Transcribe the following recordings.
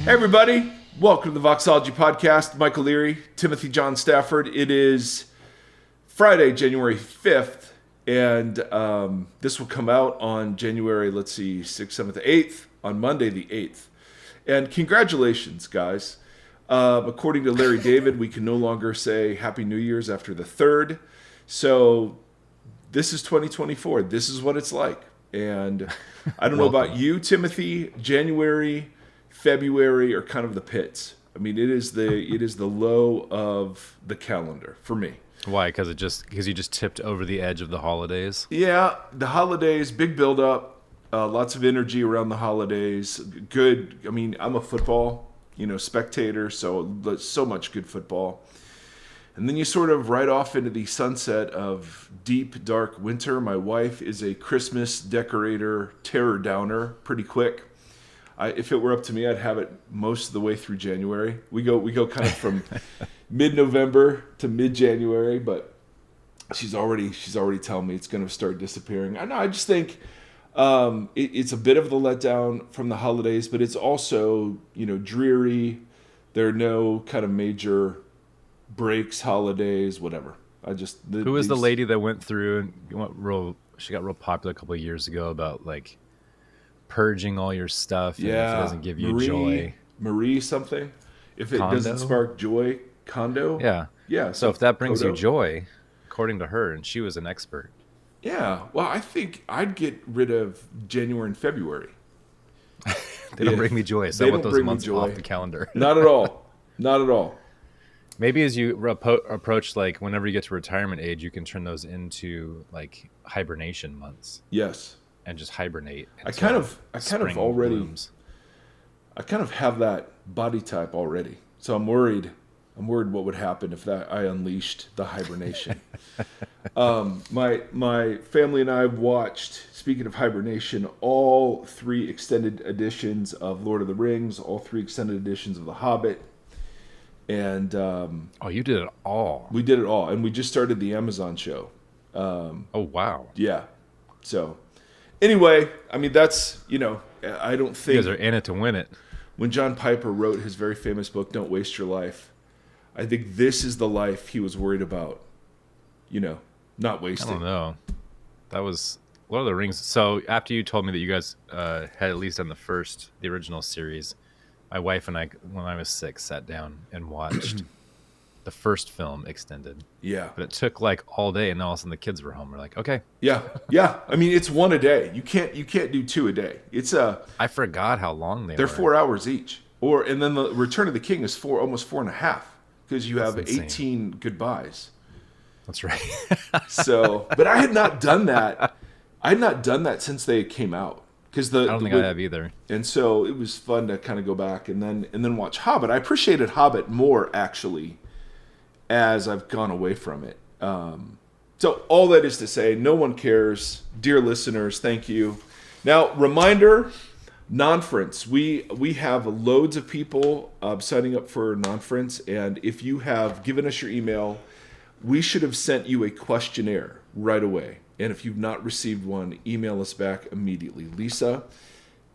Hey everybody, welcome to the Voxology Podcast. Michael Leary, Timothy John Stafford. It is Friday, January 5th, and this will come out on January, 6th, 7th, 8th, on Monday the 8th. And congratulations, guys. According to Larry David, we can no longer say Happy New Year's after the 3rd. So this is 2024. This is what it's like. And I don't know about you, Timothy, January, February are kind of the pits. I mean, it is the low of the calendar for me. Why? Because you just tipped over the edge of the holidays? Yeah, the holidays, big build up, lots of energy around the holidays. Good. I mean, I'm a football, spectator, so much good football. And then you sort of ride off into the sunset of deep, dark winter. My wife is a Christmas decorator, terror downer, pretty quick. If it were up to me, I'd have it most of the way through January. We go kind of from mid-November to mid-January, but she's already telling me it's going to start disappearing. I know. I just think it's a bit of the letdown from the holidays, but it's also dreary. There are no kind of major breaks, holidays, whatever. Who is the lady that went through and she got real popular a couple of years ago about like purging all your stuff, and if it doesn't give you joy. Marie something. If it Kondo? doesn't spark joy, Kondo. Yeah. So if that brings you joy, according to her, and she was an expert. Yeah. Well, I think I'd get rid of January and February. They don't bring me joy. So I want those months off the calendar. Not at all. Not at all. Maybe as you approach, like whenever you get to retirement age, you can turn those into like hibernation months. Yes. And just hibernate. I kind of have that body type already. So I'm worried what would happen if I unleashed the hibernation. My family and I have watched, speaking of hibernation, all 3 extended editions of Lord of the Rings, all 3 extended editions of The Hobbit. And you did it all. We did it all, and we just started the Amazon show. Oh wow. Yeah. So anyway, I mean, that's, I don't think... You guys are in it to win it. When John Piper wrote his very famous book, Don't Waste Your Life, I think this is the life he was worried about, not wasting. I don't know. That was Lord of the Rings. So after you told me that you guys had at least done the original series, my wife and I, when I was 6, sat down and watched the first film extended. Yeah. But it took like all day, and then all of a sudden the kids were home. We're like, okay. Yeah. I mean, it's 1 a day. You can't do 2 a day. I forgot how long they were. They're 4 hours each. And then the Return of the King is almost 4.5 because you have 18 goodbyes. That's right. So, but I had not done that. I had not done that since they came out. I don't think I have either. And so it was fun to kind of go back and then watch Hobbit. I appreciated Hobbit more, actually, as I've gone away from it. So all that is to say, no one cares. Dear listeners, thank you. Now, reminder, Nonference. We have loads of people signing up for Nonference, and if you have given us your email, we should have sent you a questionnaire right away. And if you've not received one, email us back immediately. Lisa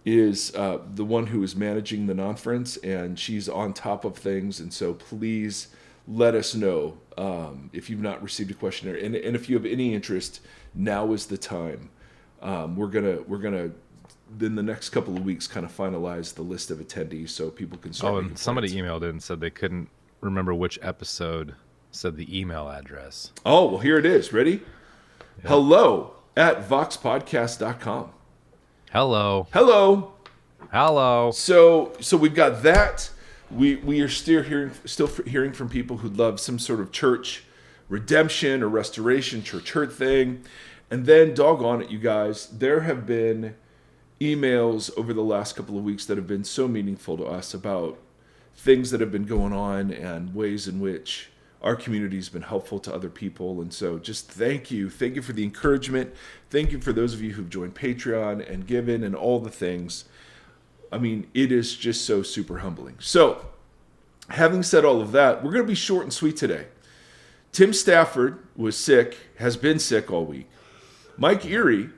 is the one who is managing the Nonference, and she's on top of things. And so please let us know if you've not received a questionnaire. And if you have any interest, now is the time. We're gonna in the next couple of weeks kind of finalize the list of attendees so people can start. Oh, and somebody emailed in and said they couldn't remember which episode said the email address. Oh, well, here it is. Ready? Yep. Hello@voxpodcast.com. Hello. So we've got that. We are still hearing from people who love some sort of church redemption or restoration, church hurt thing. And then, doggone it, you guys, there have been emails over the last couple of weeks that have been so meaningful to us about things that have been going on and ways in which our community has been helpful to other people. And so just thank you. Thank you for the encouragement. Thank you for those of you who've joined Patreon and given and all the things. I mean, it is just so super humbling. So having said all of that, we're going to be short and sweet today. Tim Stafford was sick, has been sick all week. Mike Erre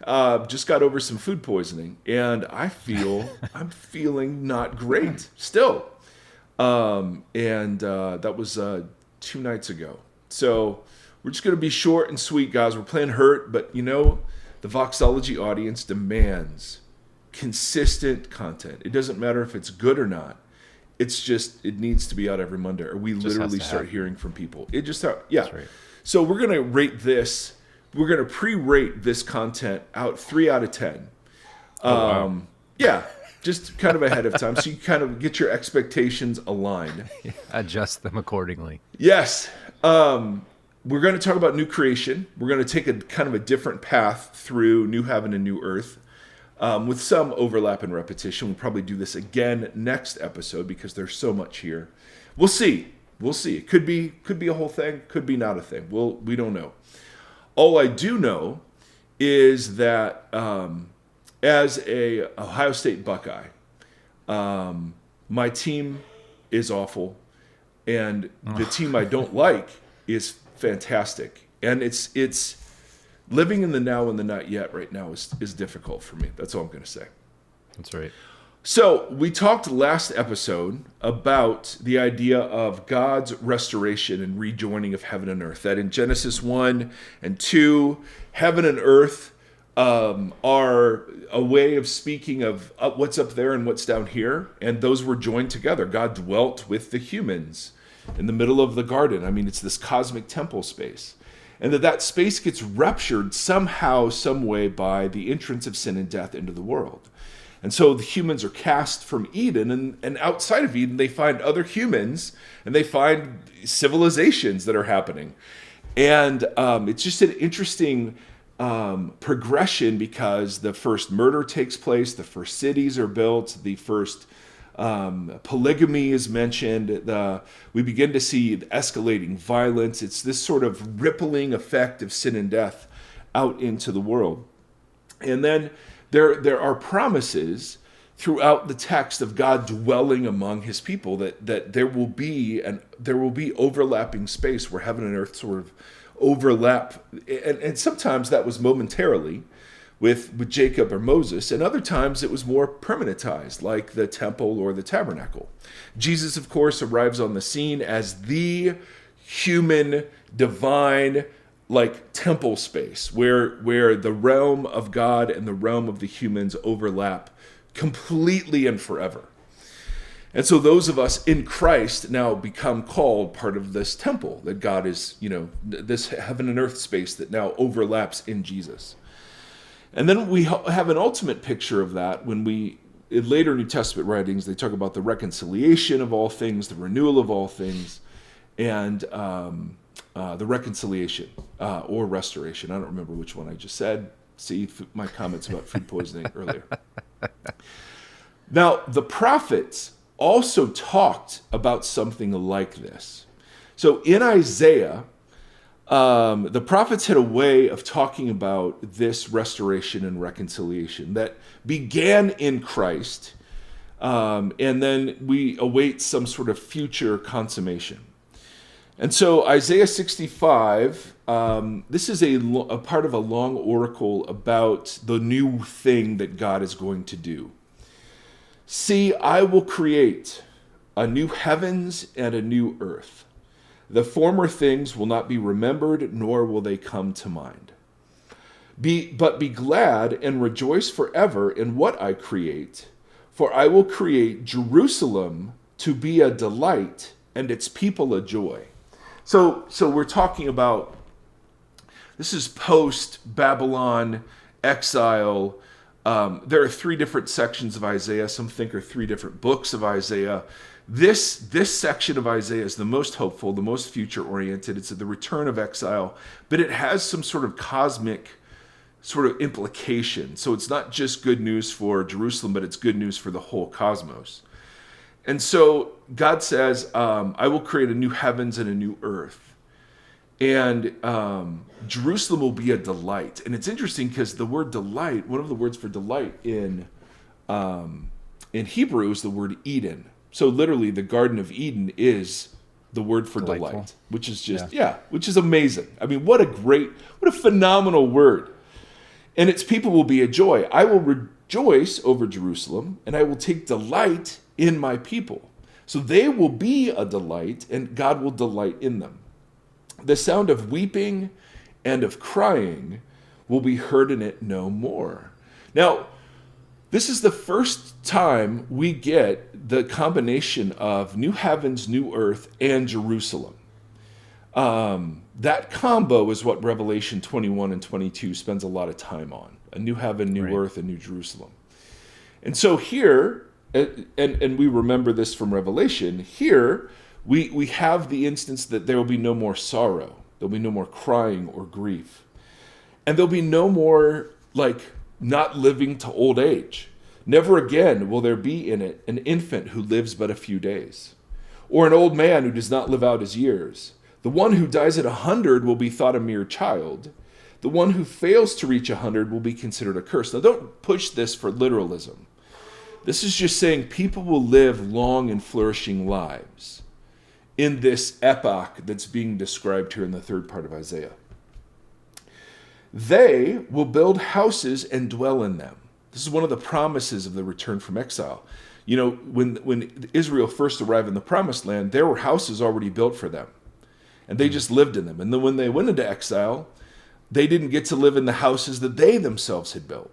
Just got over some food poisoning, and I'm feeling not great still. That was 2 nights ago. So we're just going to be short and sweet, guys. We're playing hurt, but the Voxology audience demands consistent content. It doesn't matter if it's good or not. It's just, it needs to be out every Monday, or we literally start hearing from people. It just, yeah. That's right. So we're going to rate this. We're going to pre-rate this content out 3 out of 10. Wow. Yeah, just kind of ahead of time, so you kind of get your expectations aligned. Adjust them accordingly. Yes. We're going to talk about new creation. We're going to take a kind of a different path through new heaven and new earth, with some overlap and repetition. We'll probably do this again next episode because there's so much here. We'll see. It could be a whole thing, could be not a thing. We don't know. All I do know is that as a Ohio State Buckeye, my team is awful, and the team I don't like is fantastic. And it's living in the now and the not yet right now is difficult for me. That's all I'm going to say. That's right. So we talked last episode about the idea of God's restoration and rejoining of heaven and earth. That in Genesis 1 and 2, heaven and earth are a way of speaking of what's up there and what's down here. And those were joined together. God dwelt with the humans in the middle of the garden. I mean, it's this cosmic temple space. And that space gets ruptured somehow, some way by the entrance of sin and death into the world. And so the humans are cast from Eden, and outside of Eden, they find other humans, and they find civilizations that are happening. And it's just an interesting progression, because the first murder takes place, the first cities are built, the first polygamy is mentioned, we begin to see the escalating violence. It's this sort of rippling effect of sin and death out into the world. And then there are promises throughout the text of God dwelling among his people, that there will be overlapping space where heaven and earth sort of overlap. And sometimes that was momentarily with Jacob or Moses, and other times it was more permanentized, like the temple or the tabernacle. Jesus, of course, arrives on the scene as the human, divine, like temple space where the realm of God and the realm of the humans overlap completely and forever. And so those of us in Christ now become called part of this temple that God is, this heaven and earth space that now overlaps in Jesus. And then we have an ultimate picture of that when in later New Testament writings, they talk about the reconciliation of all things, the renewal of all things, and the reconciliation or restoration. I don't remember which one I just said. See my comments about food poisoning earlier. Now, the prophets also talked about something like this. So in Isaiah, the prophets had a way of talking about this restoration and reconciliation that began in Christ, and then we await some sort of future consummation. And so Isaiah 65, this is a part of a long oracle about the new thing that God is going to do. See, I will create a new heavens and a new earth. The former things will not be remembered, nor will they come to mind. But be glad and rejoice forever in what I create, for I will create Jerusalem to be a delight and its people a joy. So we're talking about, this is post-Babylon exile. There are 3 different sections of Isaiah. Some think are 3 different books of Isaiah. This section of Isaiah is the most hopeful, the most future-oriented. It's the return of exile, but it has some sort of cosmic sort of implication. So it's not just good news for Jerusalem, but it's good news for the whole cosmos. And so God says, I will create a new heavens and a new earth. And Jerusalem will be a delight. And it's interesting because the word delight, one of the words for delight in Hebrew is the word Eden. So literally the Garden of Eden is the word for Delightful. delight, which is just, which is amazing. I mean, what a phenomenal word. and its people will be a joy. I will rejoice over Jerusalem, and I will take delight in my people. So they will be a delight, and God will delight in them. The sound of weeping and of crying will be heard in it no more. Now, this is the first time we get the combination of new heavens, new earth, and Jerusalem. That combo is what Revelation 21 and 22 spends a lot of time on. A new heaven, new earth, and new Jerusalem. And so here, and we remember this from Revelation, here we have the instance that there will be no more sorrow. There'll be no more crying or grief. And there'll be no more, not living to old age. Never again will there be in it an infant who lives but a few days, or an old man who does not live out his years. The one who dies at 100 will be thought a mere child. The one who fails to reach 100 will be considered accursed. Now, don't push this for literalism. This is just saying people will live long and flourishing lives in this epoch that's being described here in the third part of Isaiah. They will build houses and dwell in them. This is one of the promises of the return from exile. When Israel first arrived in the promised land, there were houses already built for them. And they just lived in them. And then when they went into exile, they didn't get to live in the houses that they themselves had built.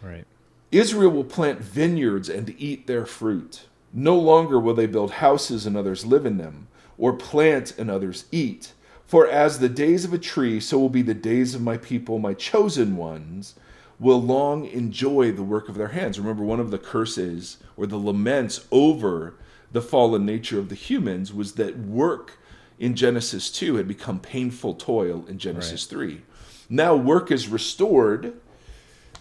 Right. Israel will plant vineyards and eat their fruit. No longer will they build houses and others live in them, or plant and others eat. For as the days of a tree, so will be the days of my people, my chosen ones, will long enjoy the work of their hands. Remember, one of the curses or the laments over the fallen nature of the humans was that work in Genesis 2 had become painful toil in Genesis 3. Now work is restored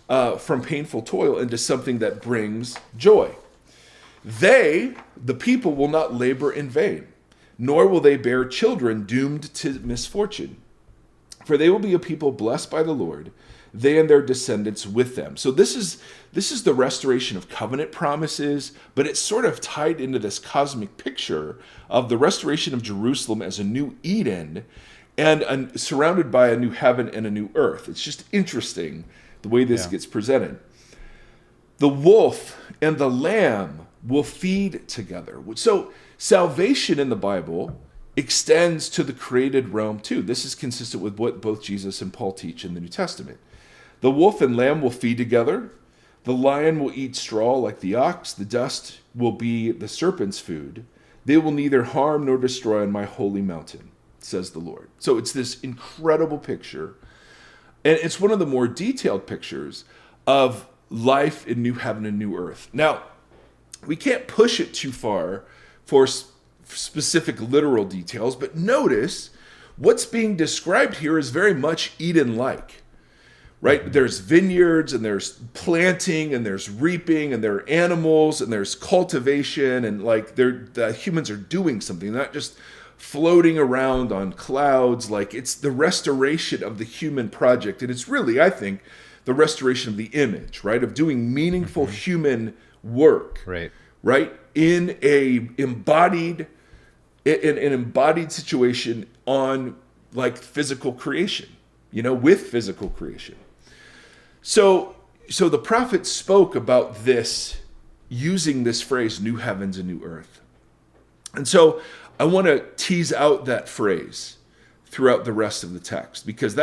from painful toil into something that brings joy. They, the people, will not labor in vain, nor will they bear children doomed to misfortune. For they will be a people blessed by the Lord, they and their descendants with them. So this is the restoration of covenant promises, but it's sort of tied into this cosmic picture of the restoration of Jerusalem as a new Eden and surrounded by a new heaven and a new earth. It's just interesting the way this gets presented. The wolf and the lamb will feed together. So salvation in the Bible extends to the created realm too. This is consistent with what both Jesus and Paul teach in the New Testament. The wolf and lamb will feed together. The lion will eat straw like the ox. The dust will be the serpent's food. They will neither harm nor destroy on my holy mountain, says the Lord. So it's this incredible picture. And it's one of the more detailed pictures of life in new heaven and new earth. Now, we can't push it too far for specific literal details, but notice what's being described here is very much Eden-like. Right? There's vineyards and there's planting and there's reaping and there are animals and there's cultivation and the humans are doing something, not just floating around on clouds. It's the restoration of the human project. And it's really, I think, the restoration of the image, right? Of doing meaningful human work. Right? In an embodied situation on physical creation, with physical creation. So the prophet spoke about this using this phrase, new heavens and new earth. And so I want to tease out that phrase throughout the rest of the text, because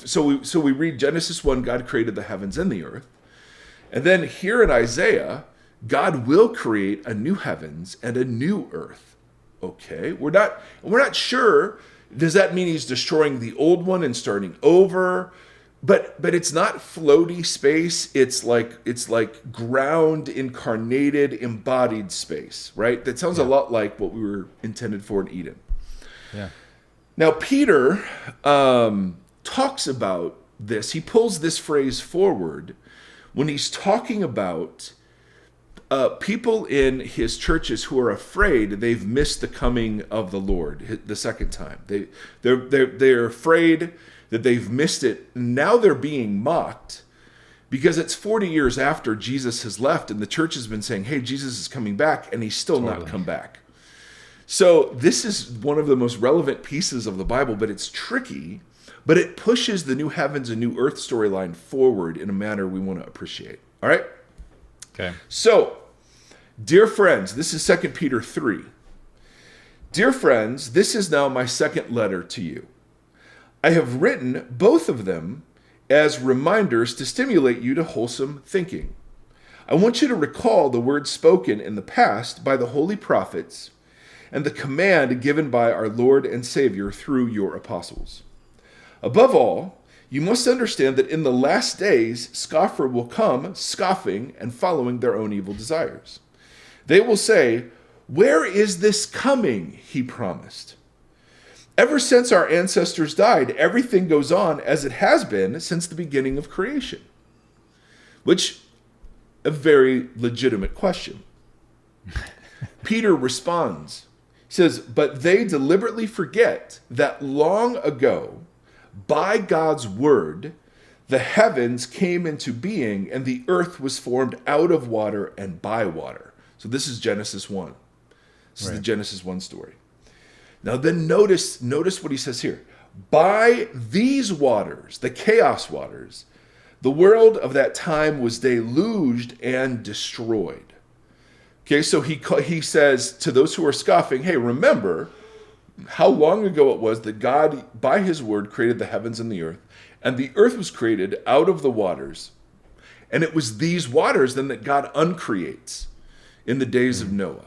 so we read Genesis 1, God created the heavens and the earth. And then here in Isaiah, God will create a new heavens and a new earth. Okay, we're not sure. Does that mean he's destroying the old one and starting over? But it's not floaty space. It's like ground incarnated, embodied space, right? That sounds a lot like what we were intended for in Eden. Yeah. Now Peter talks about this. He pulls this phrase forward when he's talking about people in his churches who are afraid they've missed the coming of the Lord the second time. They're afraid that they've missed it. Now they're being mocked because it's 40 years after Jesus has left and the church has been saying, hey, Jesus is coming back, and he's still not come back. So this is one of the most relevant pieces of the Bible, but it's tricky. but it pushes the new heavens and new earth storyline forward in a manner we want to appreciate. All right? Okay. So, dear friends, this is 2 Peter 3. Dear friends, this is now my second letter to you. I have written both of them as reminders to stimulate you to wholesome thinking. I want you to recall the words spoken in the past by the holy prophets and the command given by our Lord and Savior through your apostles. Above all, you must understand that in the last days, scoffer will come, scoffing and following their own evil desires. They will say, "Where is this coming he promised?" Ever since our ancestors died, everything goes on as it has been since the beginning of creation. Which, a very legitimate question. Peter responds. He says, "But they deliberately forget that long ago, by God's word, the heavens came into being and the earth was formed out of water and by water." So this is Genesis 1. This is the Genesis 1 story. Now then notice what he says here. By these waters, the chaos waters, the world of that time was deluged and destroyed. Okay, so he says to those who are scoffing, hey, remember how long ago it was that God, by his word, created the heavens and the earth was created out of the waters. And it was these waters then that God uncreates in the days of Noah.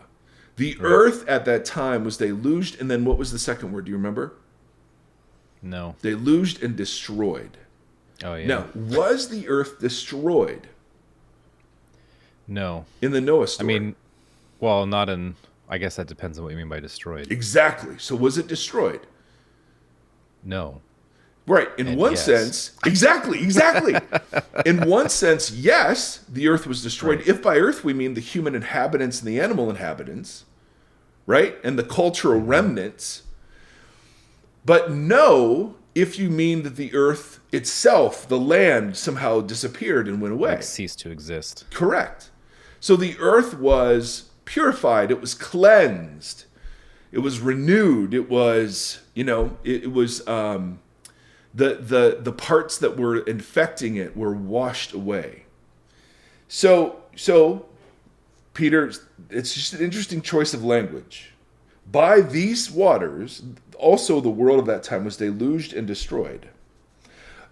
The earth at that time was deluged, and then what was the second word? Do you remember? No. Deluged and destroyed. Oh, yeah. Now, was the earth destroyed? No. In the Noah story? I mean, well, not in... I guess that depends on what you mean by destroyed. Exactly. So was it destroyed? No. Right. In one sense, exactly. In one sense, yes, the earth was destroyed. Right. If by earth we mean the human inhabitants and the animal inhabitants, right? And the cultural remnants. But no, if you mean that the earth itself, the land, somehow disappeared and went away. Like ceased to exist. Correct. So the earth was purified. It was cleansed. It was renewed. It was, it was... The parts that were infecting it were washed away. So Peter, it's just an interesting choice of language. By these waters, also the world of that time was deluged and destroyed.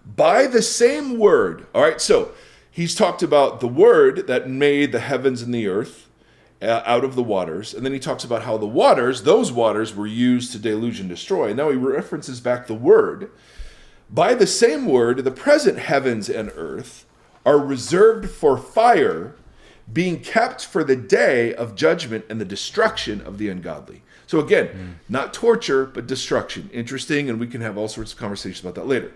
By the same word. All right, so he's talked about the word that made the heavens and the earth out of the waters. And then he talks about how those waters were used to deluge and destroy. Now he references back the word. By the same word, the present heavens and earth are reserved for fire, being kept for the day of judgment and the destruction of the ungodly. So again, not torture, but destruction. Interesting, and we can have all sorts of conversations about that later.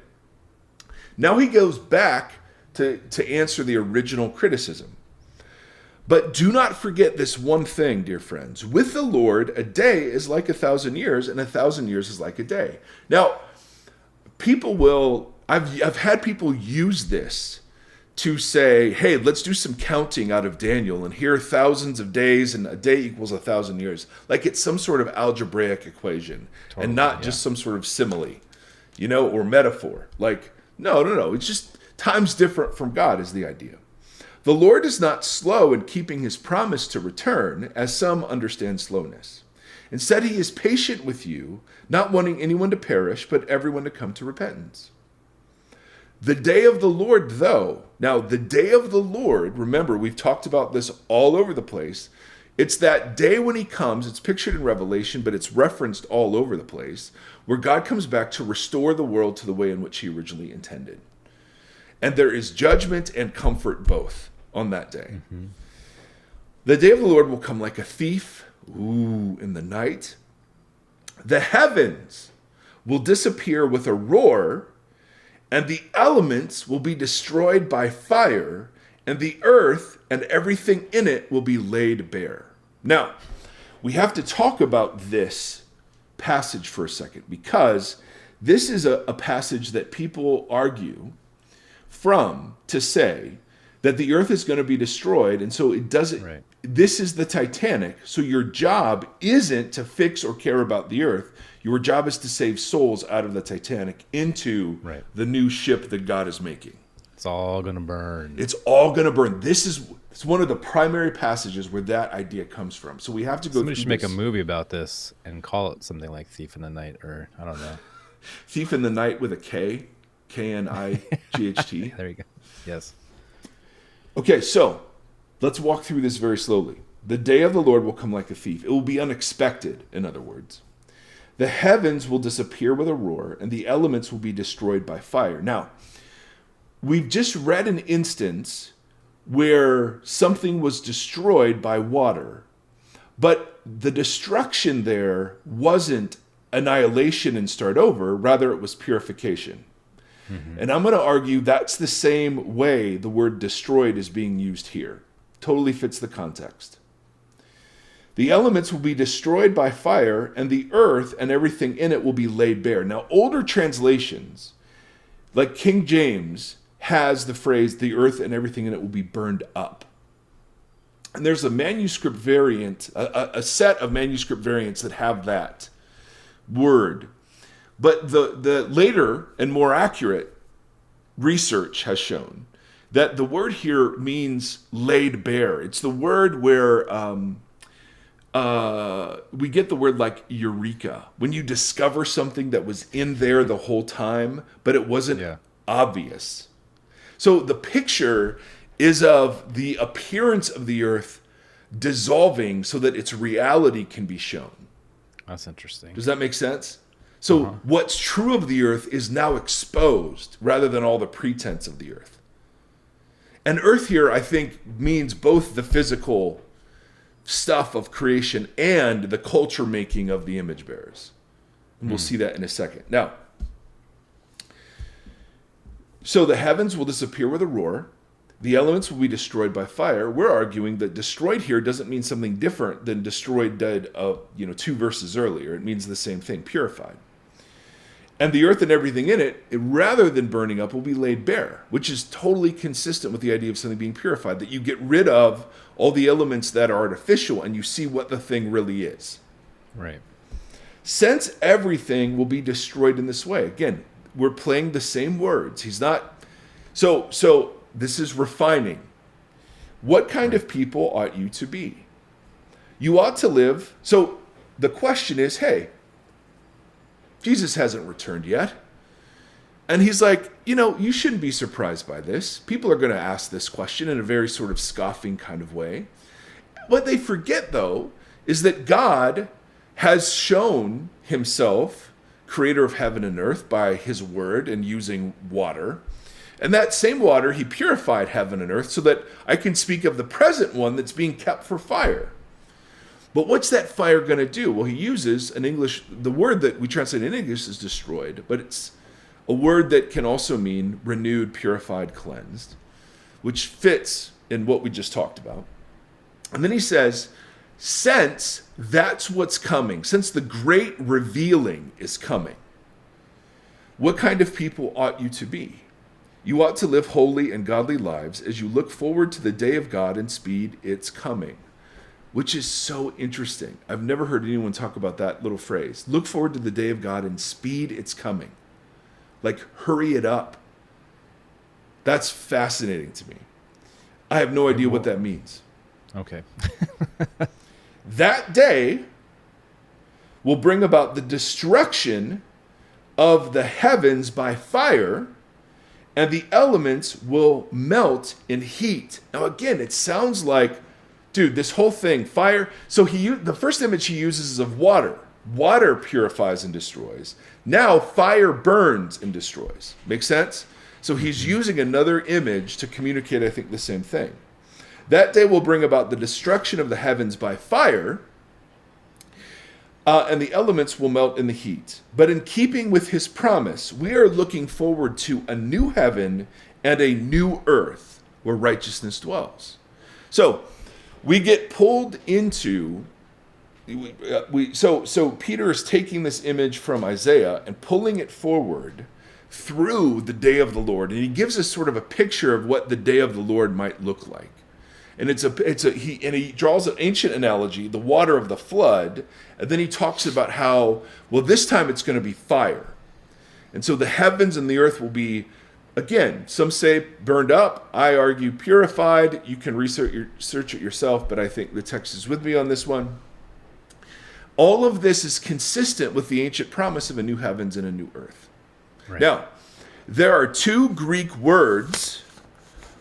Now he goes back to answer the original criticism. But do not forget this one thing, dear friends. With the Lord, a day is like 1,000 years, and 1,000 years is like a day. Now, I've had people use this to say, hey, let's do some counting out of Daniel, and here are thousands of days, and a day equals 1,000 years. Like it's some sort of algebraic equation, and not just some sort of simile, or metaphor. Like, no. It's just time's different from God is the idea. The Lord is not slow in keeping his promise to return, as some understand slowness. Instead, he is patient with you, not wanting anyone to perish, but everyone to come to repentance. The day of the Lord, though, now the day of the Lord, remember, we've talked about this all over the place. It's that day when he comes, it's pictured in Revelation, but it's referenced all over the place, where God comes back to restore the world to the way in which he originally intended. And there is judgment and comfort both on that day. Mm-hmm. The day of the Lord will come like a thief, in the night. The heavens will disappear with a roar, and the elements will be destroyed by fire, and the earth and everything in it will be laid bare. Now, we have to talk about this passage for a second, because this is a passage that people argue from to say that the earth is going to be destroyed, and so it doesn't. Right. this is the Titanic, so your job isn't to fix or care about the earth. Your job is to save souls out of the Titanic into the new ship that God is making. It's all going to burn. It's all going to burn. It's one of the primary passages where that idea comes from. So we have to go Somebody through should make a movie about this and call it something like Thief in the Night, or I don't know. Thief in the Night with a K. K-N-I-G-H-T. There you go. Yes. Okay, so let's walk through this very slowly. The day of the Lord will come like a thief. It will be unexpected, in other words. The heavens will disappear with a roar, and the elements will be destroyed by fire. Now, we've just read an instance where something was destroyed by water, but the destruction there wasn't annihilation and start over. Rather, it was purification. And I'm going to argue that's the same way the word destroyed is being used here. Totally fits the context. The elements will be destroyed by fire, and the earth and everything in it will be laid bare. Now, older translations, like King James, has the phrase, the earth and everything in it will be burned up. And there's a manuscript variant, a set of manuscript variants that have that word. But the later and more accurate research has shown that the word here means laid bare. It's the word where we get the word like eureka. When you discover something that was in there the whole time, but it wasn't obvious. So the picture is of the appearance of the earth dissolving so that its reality can be shown. That's interesting. Does that make sense? So what's true of the earth is now exposed rather than all the pretense of the earth. And earth here, I think, means both the physical stuff of creation and the culture making of the image bearers. And we'll see that in a second. Now, so the heavens will disappear with a roar. The elements will be destroyed by fire. We're arguing that destroyed here doesn't mean something different than destroyed dead 2 verses earlier. It means the same thing, purified. And the earth and everything in it, rather than burning up, will be laid bare, which is totally consistent with the idea of something being purified, that you get rid of all the elements that are artificial and you see what the thing really is. Right. Since everything will be destroyed in this way, again, we're playing the same words. He's not... So this is refining. What kind of people ought you to be? You ought to live... So the question is, hey, Jesus hasn't returned yet. And he's like, you shouldn't be surprised by this. People are going to ask this question in a very sort of scoffing kind of way. What they forget, though, is that God has shown himself, creator of heaven and earth, by his word and using water. And that same water, he purified heaven and earth so that I can speak of the present one that's being kept for fire. But what's that fire going to do? Well, he uses the word that we translate in English is destroyed, but it's a word that can also mean renewed, purified, cleansed, which fits in what we just talked about. And then he says, since that's what's coming, since the great revealing is coming, what kind of people ought you to be? You ought to live holy and godly lives as you look forward to the day of God and speed its coming. Which is so interesting. I've never heard anyone talk about that little phrase. Look forward to the day of God and speed its coming. Like, hurry it up. That's fascinating to me. I have no idea what that means. Okay. That day will bring about the destruction of the heavens by fire, and the elements will melt in heat. Now, again, it sounds like, dude, this whole thing, fire. So the first image he uses is of water. Water purifies and destroys. Now fire burns and destroys. Make sense? So he's using another image to communicate, I think, the same thing. That day will bring about the destruction of the heavens by fire, and the elements will melt in the heat. But in keeping with his promise, we are looking forward to a new heaven and a new earth where righteousness dwells. So we get pulled into, so Peter is taking this image from Isaiah and pulling it forward through the day of the Lord. And he gives us sort of a picture of what the day of the Lord might look like. And he draws an ancient analogy, the water of the flood, and then he talks about how, well, this time it's going to be fire. And so the heavens and the earth will be, again, some say burned up. I argue purified. You can research it yourself, but I think the text is with me on this one. All of this is consistent with the ancient promise of a new heavens and a new earth. Right. Now, there are two Greek words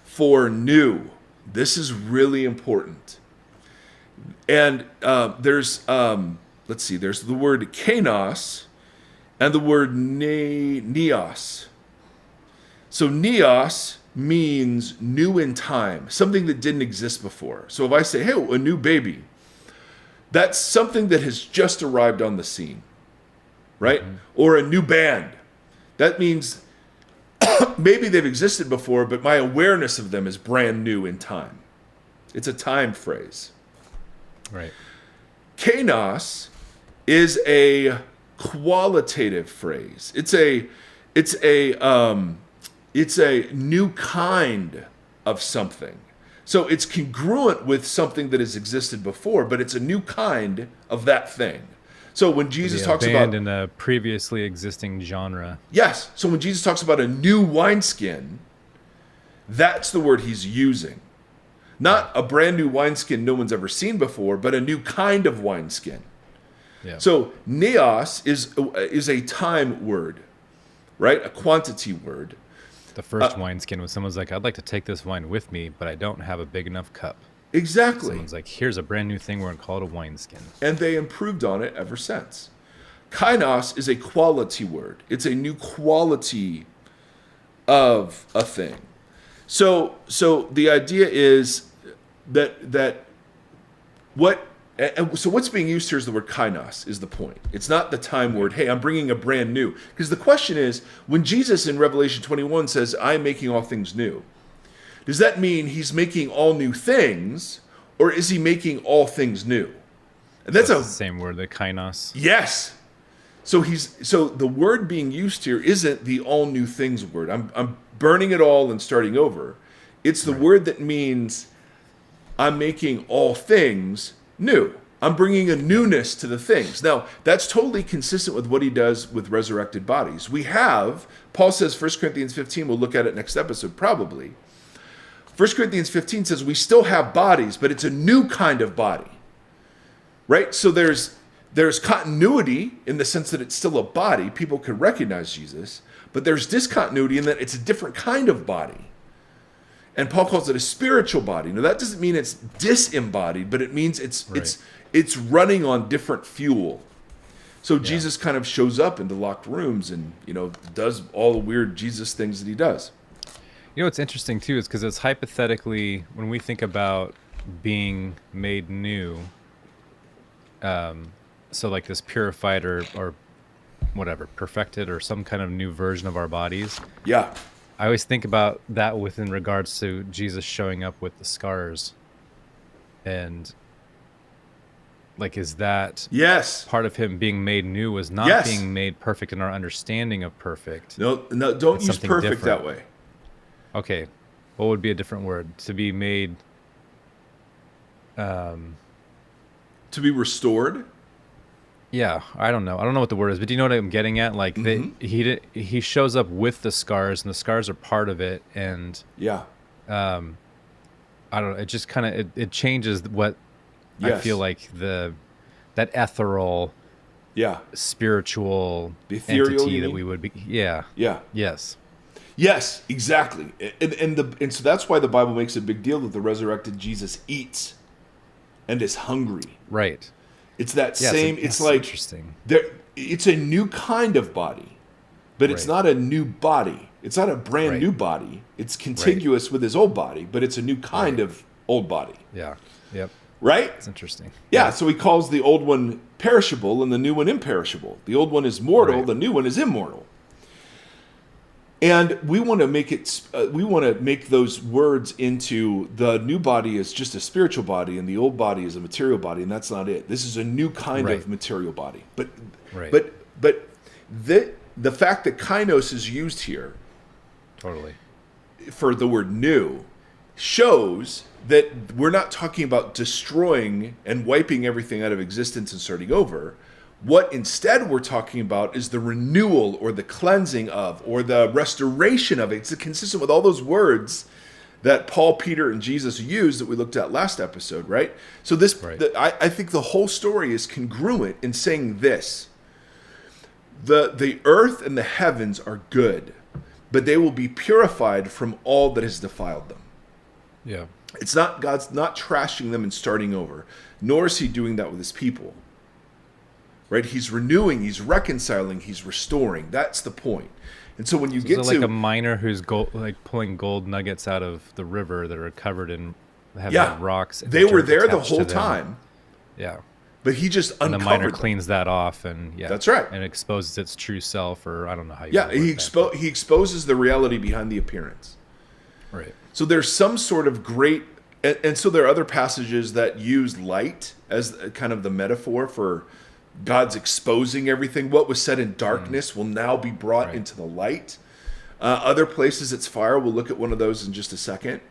for new. This is really important. And there's the word kainos and the word neos. So neos means new in time, something that didn't exist before. So if I say, hey, a new baby, that's something that has just arrived on the scene, right? Mm-hmm. Or a new band. That means maybe they've existed before, but my awareness of them is brand new in time. It's a time phrase. Right. Kainos is a qualitative phrase. It's a new kind of something. So it's congruent with something that has existed before, but it's a new kind of that thing. So when Jesus talks about in a previously existing genre. Yes. So when Jesus talks about a new wineskin, that's the word he's using. Not a brand new wineskin no one's ever seen before, but a new kind of wineskin. Yeah. So neos is a time word, right? A quantity word. The first wineskin was someone's like, I'd like to take this wine with me, but I don't have a big enough cup. Exactly. Someone's like, here's a brand new thing, we're going to call it a wineskin. And they improved on it ever since. Kainos is a quality word. It's a new quality of a thing. So the idea is so what's being used here is the word kainos is the point. It's not the time word, hey, I'm bringing a brand new. Because the question is, when Jesus in Revelation 21 says, I'm making all things new, does that mean he's making all new things, or is he making all things new? And that's the same word, the kainos. Yes. So the word being used here isn't the all new things word. I'm burning it all and starting over. It's the word that means I'm making all things new. I'm bringing a newness to the things. Now, that's totally consistent with what he does with resurrected bodies. Paul says, 1 Corinthians 15, we'll look at it next episode probably. 1 Corinthians 15 says we still have bodies, but it's a new kind of body, right? So there's continuity in the sense that it's still a body. People can recognize Jesus, but there's discontinuity in that it's a different kind of body. And Paul calls it a spiritual body. Now, that doesn't mean it's disembodied, but it means it's running on different fuel. So Jesus kind of shows up into locked rooms and, does all the weird Jesus things that he does. What's interesting, too, is because it's hypothetically, when we think about being made new, so like this purified or whatever, perfected or some kind of new version of our bodies. Yeah. I always think about that within regards to Jesus showing up with the scars. And like, is that part of him being made new was not being made perfect in our understanding of perfect? No, don't use perfect that way. Okay. What would be a different word? To be made... to be restored? Yeah, I don't know. I don't know what the word is, but do you know what I'm getting at? Like, he shows up with the scars, and the scars are part of it, and I don't know. It just kind of it changes what I feel like that ethereal, spiritual entity that we would be. Yes, exactly. And so that's why the Bible makes a big deal that the resurrected Jesus eats and is hungry. Right. It's that same. It's like interesting. It's a new kind of body, but it's not a new body. It's not a brand new body. It's contiguous with his old body, but it's a new kind of old body. Yeah. Yep. Right? It's interesting. Yeah. So he calls the old one perishable and the new one imperishable. The old one is mortal. The new one is immortal. And we want to make it. We want to make those words into the new body is just a spiritual body, and the old body is a material body, and that's not it. This is a new kind of material body. But the fact that kainos is used here, totally, for the word new, shows that we're not talking about destroying and wiping everything out of existence and starting over. What instead we're talking about is the renewal or the cleansing of or the restoration of it. It's consistent with all those words that Paul, Peter, and Jesus used that we looked at last episode, right? So this, Right. I think the whole story is congruent in saying this. The earth and the heavens are good, but they will be purified from all that has defiled them. Yeah. It's not, God's not trashing them and starting over, nor is he doing that with his people. Right? He's renewing, he's reconciling, he's restoring. That's the point. And so when you get like a miner who's pulling gold nuggets out of the river that are covered in have rocks. They were there the attached whole to them. time. Yeah. But he just And the uncovered miner them. cleans that off, and That's right. and exposes its true self, or I don't know how you. Yeah, would word he exposes the reality behind the appearance. that. Right. So there's some sort of great, and so there are other passages that use light as kind of the metaphor for God's exposing everything. What was said in darkness will now be brought into the light. Other places it's fire. We'll look at one of those in just a second.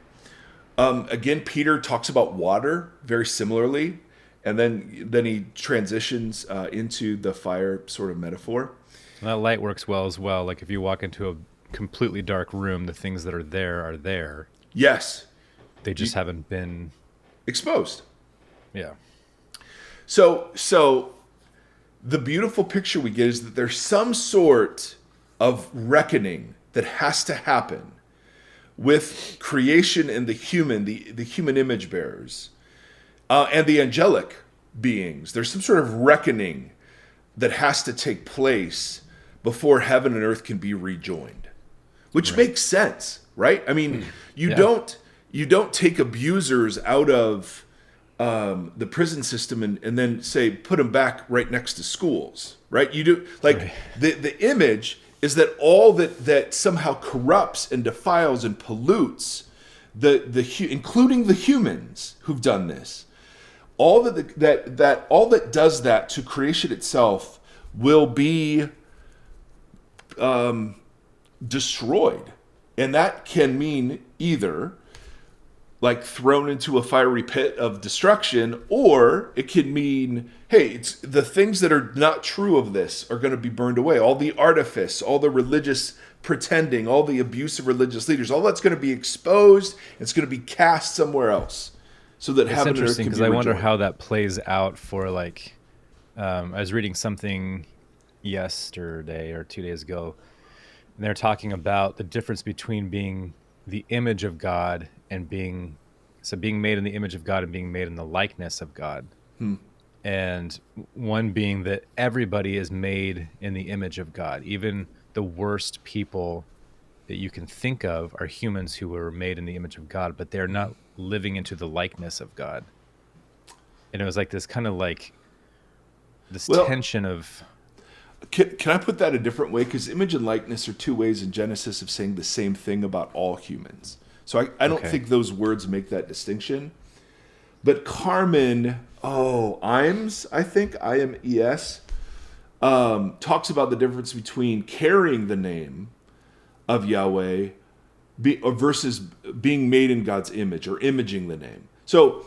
Again, Peter talks about water very similarly, and then he transitions into the fire sort of metaphor. And that light works well as well. Like if you walk into a completely dark room, the things that are there. Yes. They just haven't been Exposed. Yeah. So the beautiful picture we get is that there's some sort of reckoning that has to happen with creation and the human, the human image bearers, and the angelic beings. There's some sort of reckoning that has to take place before heaven and earth can be rejoined, which makes sense, right? I mean, you don't take abusers out of the prison system and then say put them back right next to schools, right? You do the image is that all that somehow corrupts and defiles and pollutes including the humans who've done this, all that does that to creation itself will be destroyed, and that can mean either like thrown into a fiery pit of destruction, or it can mean, hey, it's the things that are not true of this are going to be burned away. All the artifice, all the religious pretending, all the abuse of religious leaders, all that's going to be exposed. It's going to be cast somewhere else, so that heaven and earth can be interesting because I wonder rejoined. how that plays out for like. I was reading something yesterday or 2 days ago, and they're talking about the difference between being the image of God and being made in the image of God and being made in the likeness of God. And one being that everybody is made in the image of God. Even the worst people that you can think of are humans who were made in the image of God, but they're not living into the likeness of God. And it was like this kind of like this tension of... Can I put that a different way? Because image and likeness are two ways in Genesis of saying the same thing about all humans. So I don't think those words make that distinction. But Carmen, Imes, I think, I-M-E-S, talks about the difference between carrying the name of Yahweh versus being made in God's image or imaging the name. So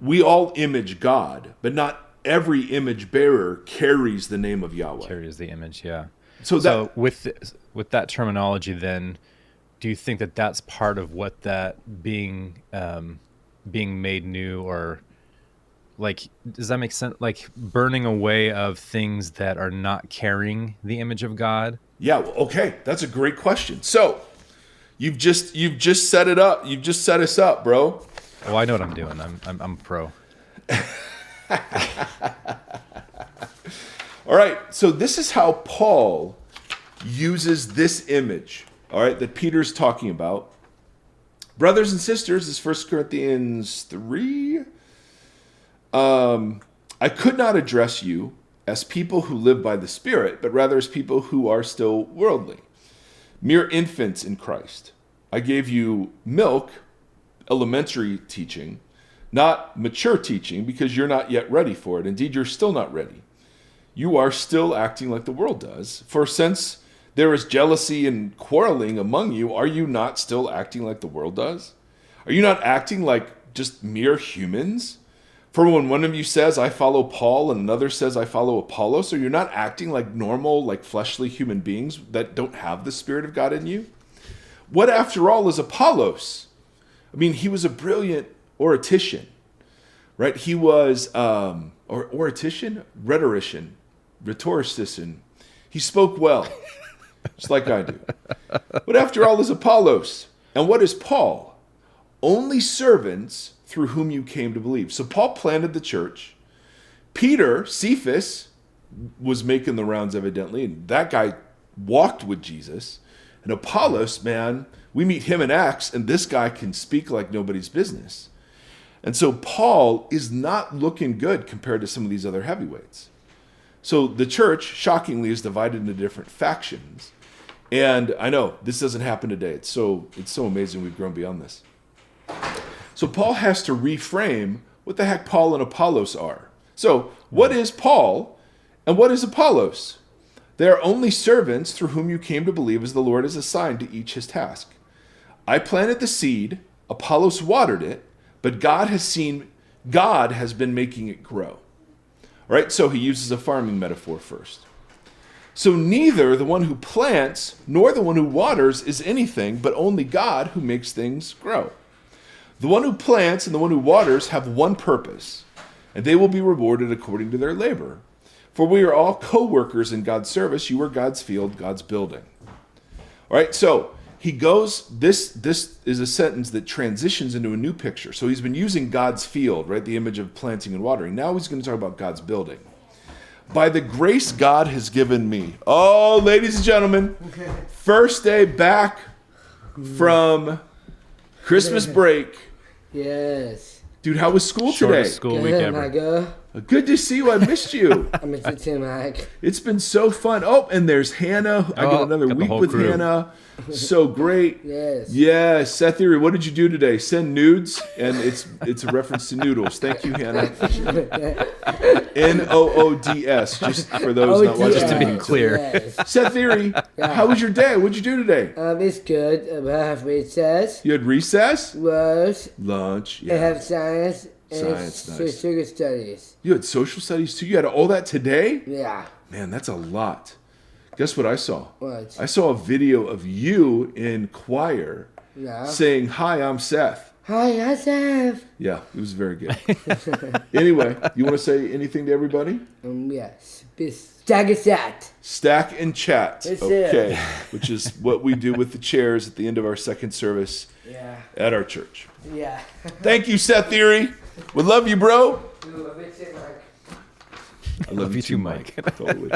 we all image God, but not every image bearer carries the name of Yahweh. Carries the image, yeah. So with that terminology, then, do you think that that's part of what that being made new, or like, does that make sense? Like burning away of things that are not carrying the image of God? Yeah. Well, okay. That's a great question. So you've just set it up. You've just set us up, bro. Oh, I know what I'm doing. I'm pro. All right, so this is how Paul uses this image, all right, that Peter's talking about. Brothers and sisters, this is 1 Corinthians 3. I could not address you as people who live by the Spirit, but rather as people who are still worldly, mere infants in Christ. I gave you milk, elementary teaching, not mature teaching, because you're not yet ready for it. Indeed, you're still not ready. You are still acting like the world does. For since there is jealousy and quarreling among you, are you not still acting like the world does? Are you not acting like just mere humans? For when one of you says, I follow Paul, and another says, I follow Apollos, so you're not acting like normal, like fleshly human beings that don't have the Spirit of God in you? What, after all, is Apollos? I mean, he was a brilliant oratician, right? He was, oratician? Rhetorician. He spoke well, just like I do. What, after all, is Apollos? And what is Paul? Only servants through whom you came to believe. So Paul planted the church. Peter, Cephas, was making the rounds evidently, and that guy walked with Jesus. And Apollos, man, we meet him in Acts, and this guy can speak like nobody's business. And so Paul is not looking good compared to some of these other heavyweights. So the church, shockingly, is divided into different factions. And I know this doesn't happen today. It's so amazing we've grown beyond this. So Paul has to reframe what the heck Paul and Apollos are. So what is Paul and what is Apollos? They are only servants through whom you came to believe, as the Lord has assigned to each his task. I planted the seed, Apollos watered it, but God has been making it grow. All right, so he uses a farming metaphor first. So neither the one who plants nor the one who waters is anything, but only God who makes things grow. The one who plants and the one who waters have one purpose, and they will be rewarded according to their labor. For we are all co-workers in God's service. You are God's field, God's building. All right, so he goes, this is a sentence that transitions into a new picture. So he's been using God's field, right, the image of planting and watering. Now he's going to talk about God's building. By the grace God has given me. Oh, ladies and gentlemen, first day back from Christmas break. Yes. Dude, how was school Shortest today? school week ever. Good to see you. I missed you. I missed you too, Mike. It's been so fun. Oh, and there's Hannah. I got another got the week whole with crew. Hannah. So great. Yes. Yeah, Seth Erie, what did you do today? Send nudes, and it's a reference to noodles. Thank you, Hannah. Noods, just for those not watching. Just to be clear. Yes. Seth Erie, how was your day? What'd you do today? It's good. I have recess. You had recess? Was. Lunch. I Yeah. have science. Science, and nice. social studies. You had social studies too? You had all that today? Yeah. Man, that's a lot. Guess what I saw? What? I saw a video of you in choir Yeah. saying, "Hi, I'm Seth." Hi, I'm Seth. Yeah, it was very good. Anyway, you want to say anything to everybody? Yes. Stack is that. Stack and chat. That's okay. it. Which is what we do with the chairs at the end of our second service Yeah. at our church. Yeah. Thank you, Seth Erie. We love you, bro. I Love you too, Mike. Totally.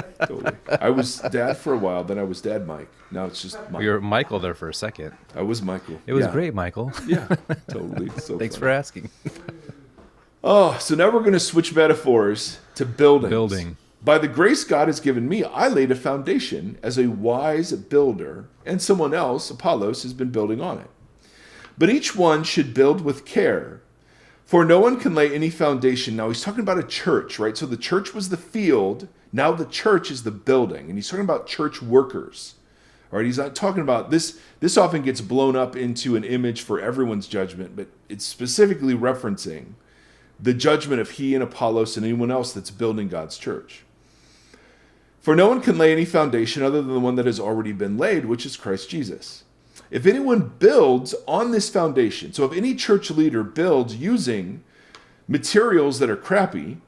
I was dad for a while, then I was dad Mike. Now it's just Mike. You were Michael there for a second. I was Michael. It was Yeah. great, Michael. Yeah, totally. So Thanks funny. for asking. Oh, so now we're going to switch metaphors to buildings. Building. By the grace God has given me, I laid a foundation as a wise builder, and someone else, Apollos, has been building on it. But each one should build with care, for no one can lay any foundation. Now he's talking about a church, right? So the church was the field. Now the church is the building. And he's talking about church workers. All right, he's not talking about this. This often gets blown up into an image for everyone's judgment, but it's specifically referencing the judgment of he and Apollos and anyone else that's building God's church. For no one can lay any foundation other than the one that has already been laid, which is Christ Jesus. If anyone builds on this foundation, so if any church leader builds using materials that are crappy,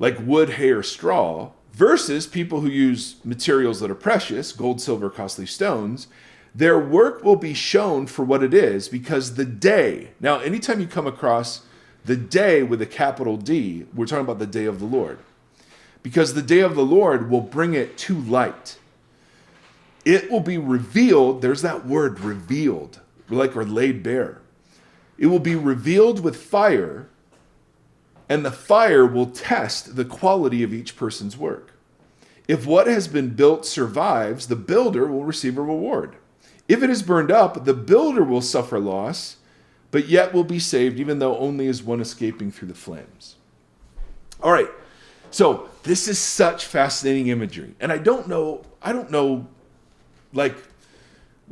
like wood, hay, or straw, versus people who use materials that are precious, gold, silver, costly stones, their work will be shown for what it is, because the day, now anytime you come across the day with a capital D, we're talking about the day of the Lord. Because the day of the Lord will bring it to light. It will be revealed, there's that word, revealed, or laid bare. It will be revealed with fire, and the fire will test the quality of each person's work. If what has been built survives, the builder will receive a reward. If it is burned up, the builder will suffer loss, but yet will be saved, even though only as one escaping through the flames. All right, so this is such fascinating imagery. And I don't know, like,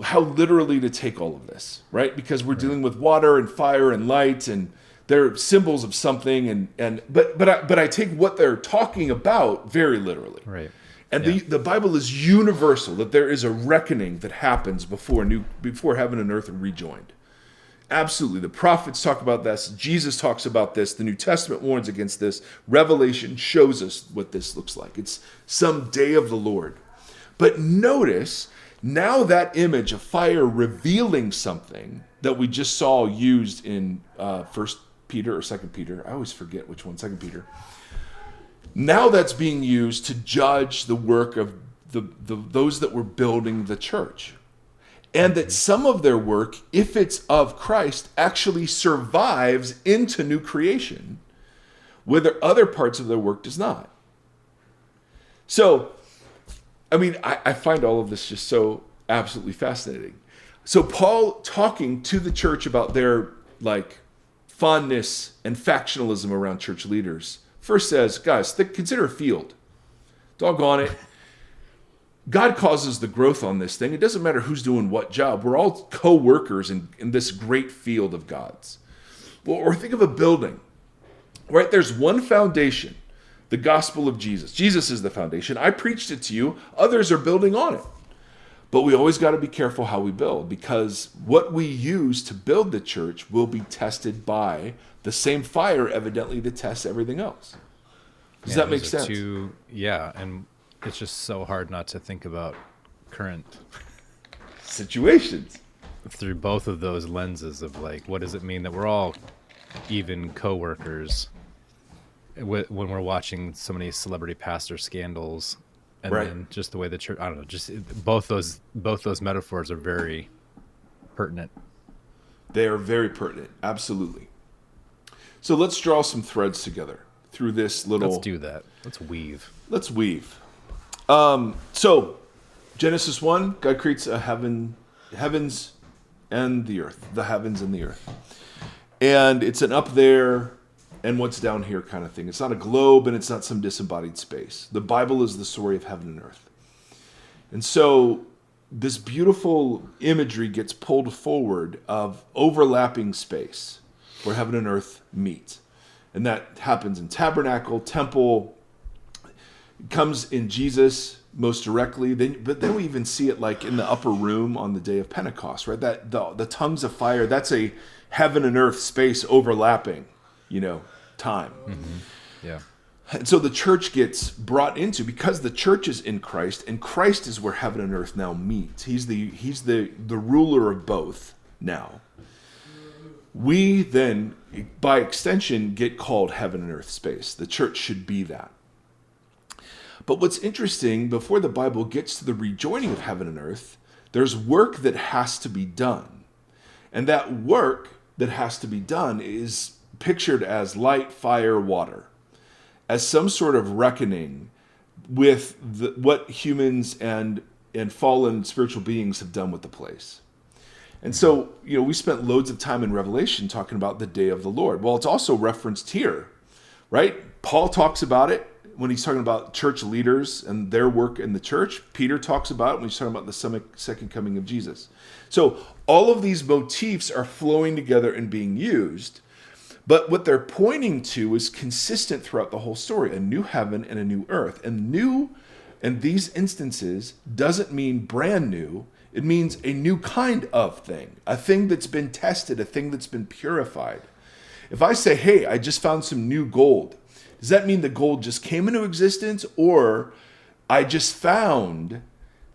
how literally to take all of this, right? Because we're dealing with water and fire and light, and they're symbols of something, but I take what they're talking about very literally. Right. And Yeah. the Bible is universal, that there is a reckoning that happens before heaven and earth are rejoined. Absolutely. The prophets talk about this. Jesus talks about this. The New Testament warns against this. Revelation shows us what this looks like. It's some day of the Lord. But notice, now that image of fire revealing something that we just saw used in 1 Peter or 2 Peter. I always forget which one, 2 Peter. Now that's being used to judge the work of those that were building the church. And that some of their work, if it's of Christ, actually survives into new creation, whether other parts of their work does not. So, I mean, I find all of this just so absolutely fascinating. So Paul talking to the church about their fondness and factionalism around church leaders first says, guys, consider a field. Doggone it. God causes the growth on this thing. It doesn't matter who's doing what job. We're all co-workers in this great field of God's. Well, or think of a building, right? There's one foundation, the gospel of Jesus. Jesus is the foundation. I preached it to you. Others are building on it. But we always got to be careful how we build, because what we use to build the church will be tested by the same fire, evidently, that tests everything else. Does that make sense? And it's just so hard not to think about current situations through both of those lenses of what does it mean that we're all even co-workers when we're watching so many celebrity pastor scandals, and then just the way the church, I don't know, just both those metaphors are very pertinent. They are very pertinent, absolutely. So let's draw some threads together through this little. Let's do that. Let's weave. So Genesis 1, God creates heavens and the earth, the heavens and the earth. And it's an up there and what's down here kind of thing. It's not a globe and it's not some disembodied space. The Bible is the story of heaven and earth. And so this beautiful imagery gets pulled forward of overlapping space where heaven and earth meet. And that happens in tabernacle, temple. It comes in Jesus most directly. But then we even see it in the upper room on the day of Pentecost, right? That the tongues of fire, that's a heaven and earth space overlapping, time. Mm-hmm. Yeah. And so the church gets brought into, because the church is in Christ, and Christ is where heaven and earth now meet. He's the ruler of both now. We then, by extension, get called heaven and earth space. The church should be that. But what's interesting, before the Bible gets to the rejoining of heaven and earth, there's work that has to be done. And that work that has to be done is pictured as light, fire, water, as some sort of reckoning with what humans and fallen spiritual beings have done with the place. And so, we spent loads of time in Revelation talking about the day of the Lord. Well, it's also referenced here, right? Paul talks about it when he's talking about church leaders and their work in the church. Peter talks about it when he's talking about the second coming of Jesus. So all of these motifs are flowing together and being used. But what they're pointing to is consistent throughout the whole story: a new heaven and a new earth. And new, in these instances, doesn't mean brand new. It means a new kind of thing, a thing that's been tested, a thing that's been purified. If I say, hey, I just found some new gold, does that mean the gold just came into existence, or I just found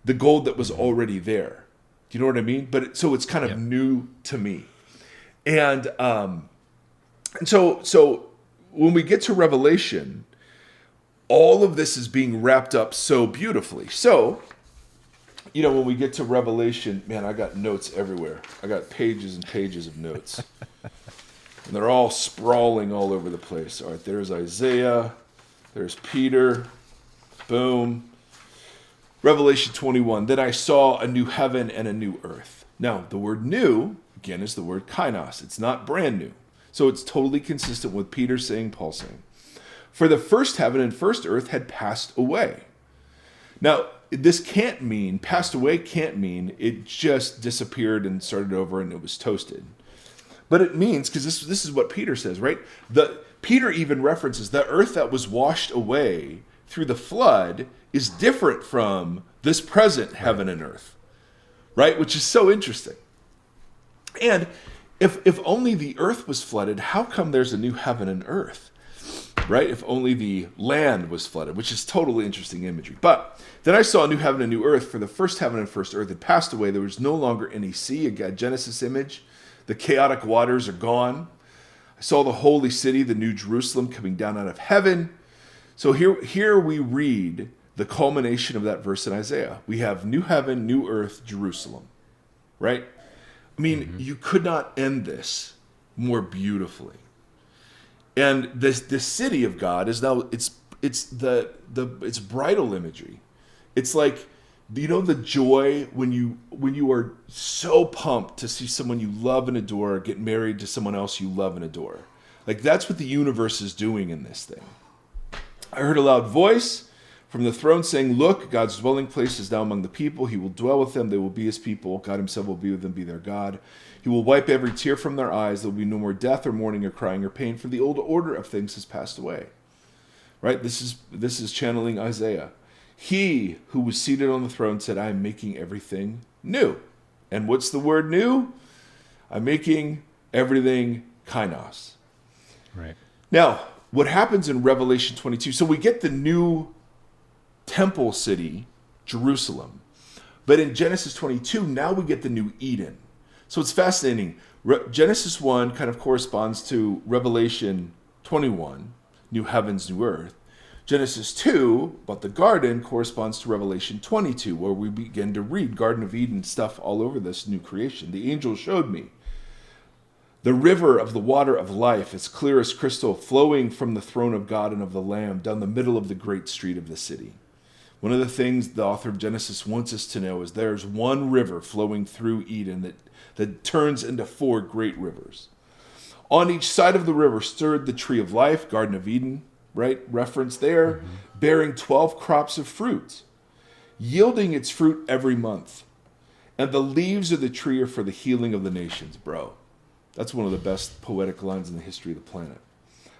the gold that was already there? Do you know what I mean? So it's kind of new to me. And so when we get to Revelation, all of this is being wrapped up so beautifully. So, when we get to Revelation, man, I got notes everywhere. I got pages and pages of notes. And they're all sprawling all over the place. All right, there's Isaiah. There's Peter. Boom. Revelation 21. Then I saw a new heaven and a new earth. Now, the word new, again, is the word kainos. It's not brand new. So it's totally consistent with Peter saying, Paul saying. For the first heaven and first earth had passed away. Now, this can't mean, passed away can't mean it just disappeared and started over and it was toasted. But it means, because this is what Peter says, right? Peter even references the earth that was washed away through the flood is different from this present heaven and earth, right? Which is so interesting. And if only the earth was flooded, how come there's a new heaven and earth, right? If only the land was flooded, which is totally interesting imagery. But then I saw a new heaven and new earth, for the first heaven and first earth had passed away. There was no longer any sea, a Genesis image. The chaotic waters are gone. I saw the holy city, the new Jerusalem, coming down out of heaven. So here we read the culmination of that verse in Isaiah. We have new heaven, new earth, Jerusalem, right? I mean, you could not end this more beautifully. And the city of God is now it's bridal imagery. It's like, you know, the joy when you are so pumped to see someone you love and adore get married to someone else you love and adore. Like, that's what the universe is doing in this thing. I heard a loud voice from the throne saying, "Look, God's dwelling place is now among the people. He will dwell with them. They will be his people. God himself will be with them, be their God. He will wipe every tear from their eyes. There will be no more death or mourning or crying or pain, for the old order of things has passed away." Right? This is channeling Isaiah. He who was seated on the throne said, "I am making everything new." And what's the word new? I'm making everything kainos. Right. Now, what happens in Revelation 22? So we get the new temple city, Jerusalem. But in Genesis 22, now we get the new Eden. So it's fascinating. Genesis 1 kind of corresponds to Revelation 21, new heavens, new earth. Genesis 2, about the garden, corresponds to Revelation 22, where we begin to read Garden of Eden stuff all over this new creation. The angel showed me the river of the water of life, as clear as crystal, flowing from the throne of God and of the Lamb down the middle of the great street of the city. One of the things the author of Genesis wants us to know is there's one river flowing through Eden that turns into 4 great rivers. On each side of the river stood the tree of life, Garden of Eden, right? Reference there, bearing 12 crops of fruit, yielding its fruit every month. And the leaves of the tree are for the healing of the nations, bro. That's one of the best poetic lines in the history of the planet.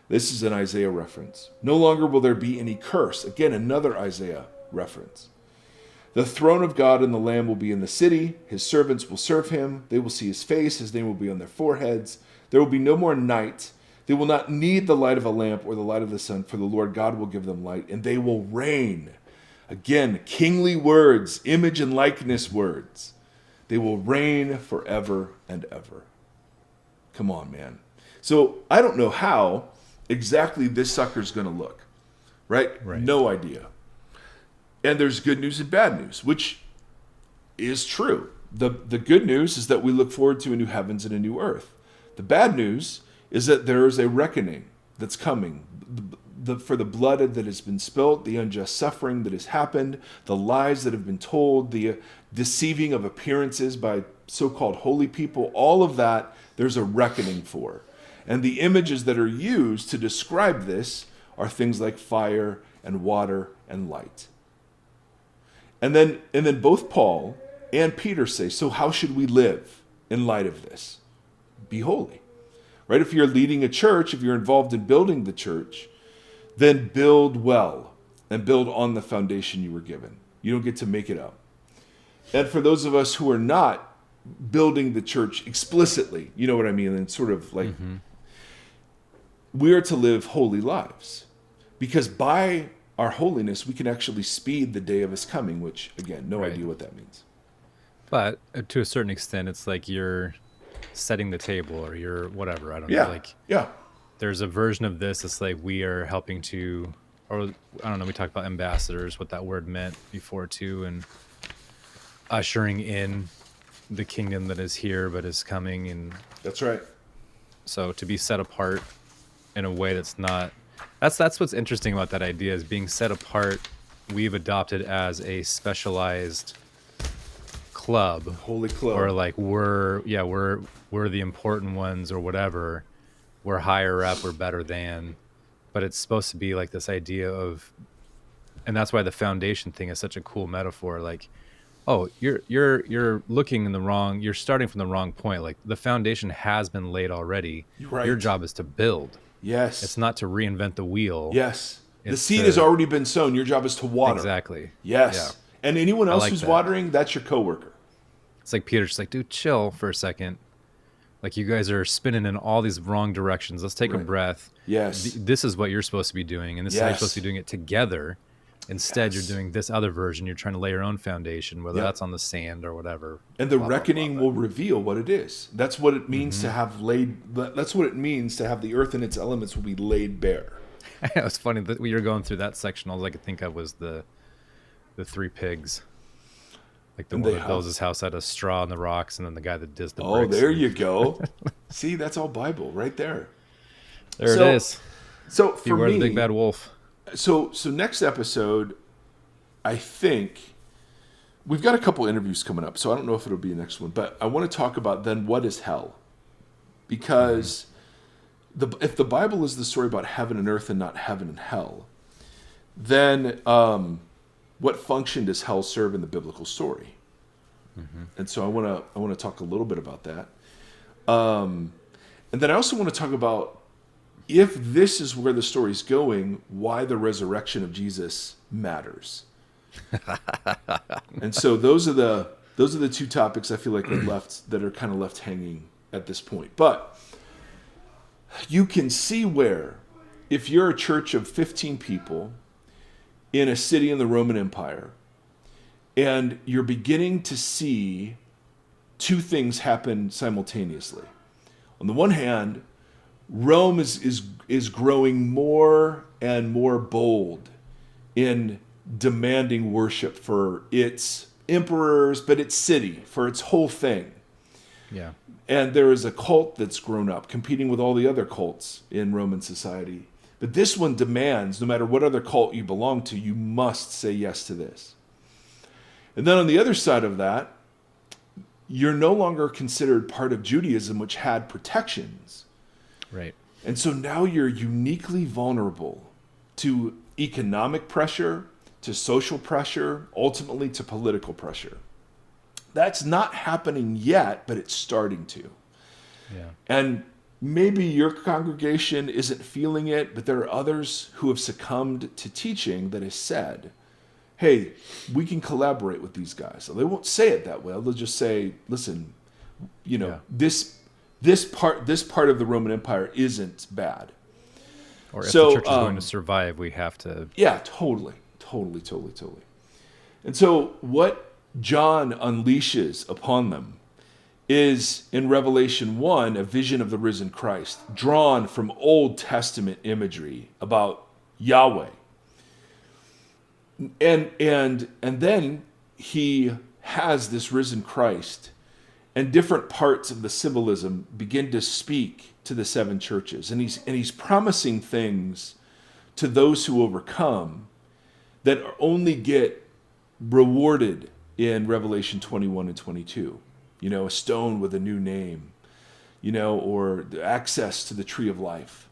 This is an Isaiah reference. No longer will there be any curse. Again, another Isaiah reference. The throne of God and the Lamb will be in the city. His servants will serve him. They will see his face. His name will be on their foreheads. There will be no more night. They will not need the light of a lamp or the light of the sun, for the Lord God will give them light, and they will reign. Again, kingly words, image and likeness words. They will reign forever and ever. Come on, man. So I don't know how exactly this sucker's going to look, right? No idea. And there's good news and bad news, which is true. The good news is that we look forward to a new heavens and a new earth. The bad news is that there is a reckoning that's coming. For the blood that has been spilt, the unjust suffering that has happened, the lies that have been told, the deceiving of appearances by so-called holy people, all of that, there's a reckoning for. And the images that are used to describe this are things like fire and water and light. And then both Paul and Peter say, so how should we live in light of this? Be holy. Right? If you're leading a church, if you're involved in building the church, then build well and build on the foundation you were given. You don't get to make it up. And for those of us who are not building the church explicitly, you know what I mean? And sort of like, we are to live holy lives. Because by our holiness, we can actually speed the day of his coming, which, again, no idea what that means. But to a certain extent, it's like you're setting the table or you're whatever. I don't know. Like, there's a version of this. It's like we are helping to, or I don't know. We talked about ambassadors, what that word meant before too, and ushering in the kingdom that is here but is coming. And that's right. So to be set apart in a way that's not. That's what's interesting about that idea is being set apart. We've adopted as a specialized club, holy club, or like we're the important ones or whatever. We're higher up, we're better than, but it's supposed to be like this idea of And that's why the foundation thing is such a cool metaphor. Like, oh, you're looking in the wrong, you're starting from the wrong point. Like the foundation has been laid already. Right. Your job is to build. Yes. It's not to reinvent the wheel. Yes. The It's seed to- has already been sown. Your job is to water. Exactly. Yes. Yeah. And anyone else like who's that. watering, that's your coworker. It's like Peter's just like, dude, chill for a second. Like you guys are spinning in all these wrong directions. Let's take a Right. breath. Yes. This is what you're supposed to be doing, and this is how you're Yes. supposed to be doing it together. Instead, Yes. you're doing this other version. You're trying to lay your own foundation, whether Yep. that's on the sand or whatever. And the Blah, blah, reckoning blah. will reveal what it is. That's what it means to have laid. That's what it means to have the earth and its elements will be laid bare. It was funny that we were going through that section. All I could think of was the three pigs. Like the And one they that builds his house out of straw on the rocks, and then the guy that does the Oh, bricks. there you go. See, that's all Bible right there. There So, it is. So for Beware me, the big bad wolf. so next episode, I think we've got a couple interviews coming up. So I don't know if it'll be the next one, but I want to talk about then what is hell, because if the Bible is the story about heaven and earth and not heaven and hell, then what function does hell serve in the biblical story? And so I want to talk a little bit about that. And then I also want to talk about, if this is where the story's going, why the resurrection of Jesus matters. And so those are the two topics I feel like that are kind of left hanging at this point. But you can see where, if you're a church of 15 people in a city in the Roman Empire, and you're beginning to see two things happen simultaneously. On the one hand, Rome is growing more and more bold in demanding worship for its emperors, but its city, for its whole thing. Yeah. And there is a cult that's grown up, competing with all the other cults in Roman society. But this one demands, no matter what other cult you belong to, you must say yes to this. And then on the other side of that, you're no longer considered part of Judaism, which had protections. Right. And so now you're uniquely vulnerable to economic pressure, to social pressure, ultimately to political pressure. That's not happening yet, but it's starting to. Yeah. And maybe your congregation isn't feeling it, but there are others who have succumbed to teaching that has said, hey, we can collaborate with these guys. So they won't say it that way. They'll just say, listen, this part of the Roman Empire isn't bad. Or if So, the church is going to survive, we have to. Yeah, totally. And so what John unleashes upon them is, in Revelation 1, a vision of the risen Christ, drawn from Old Testament imagery about Yahweh. And then he has this risen Christ, and different parts of the symbolism begin to speak to the seven churches. And he's promising things to those who overcome that only get rewarded in Revelation 21 and 22. A stone with a new name, or the access to the tree of life.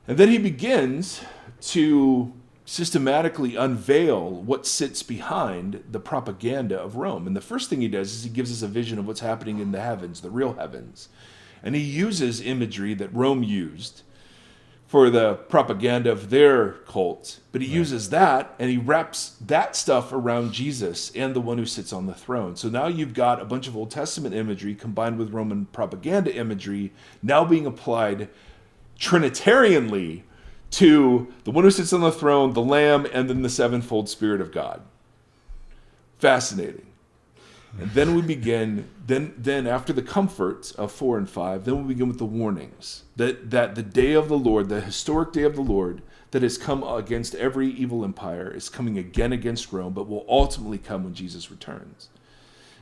And then he begins to systematically unveil what sits behind the propaganda of Rome. And the first thing he does is he gives us a vision of what's happening in the heavens, the real heavens. And he uses imagery that Rome used for the propaganda of their cult, but he uses that and he wraps that stuff around Jesus and the one who sits on the throne. So now you've got a bunch of Old Testament imagery combined with Roman propaganda imagery now being applied Trinitarianly to the one who sits on the throne, the Lamb, and then the sevenfold Spirit of God. Fascinating. And then we begin, then after the comforts of 4 and 5, then we begin with the warnings. That the day of the Lord, the historic day of the Lord, that has come against every evil empire, is coming again against Rome, but will ultimately come when Jesus returns.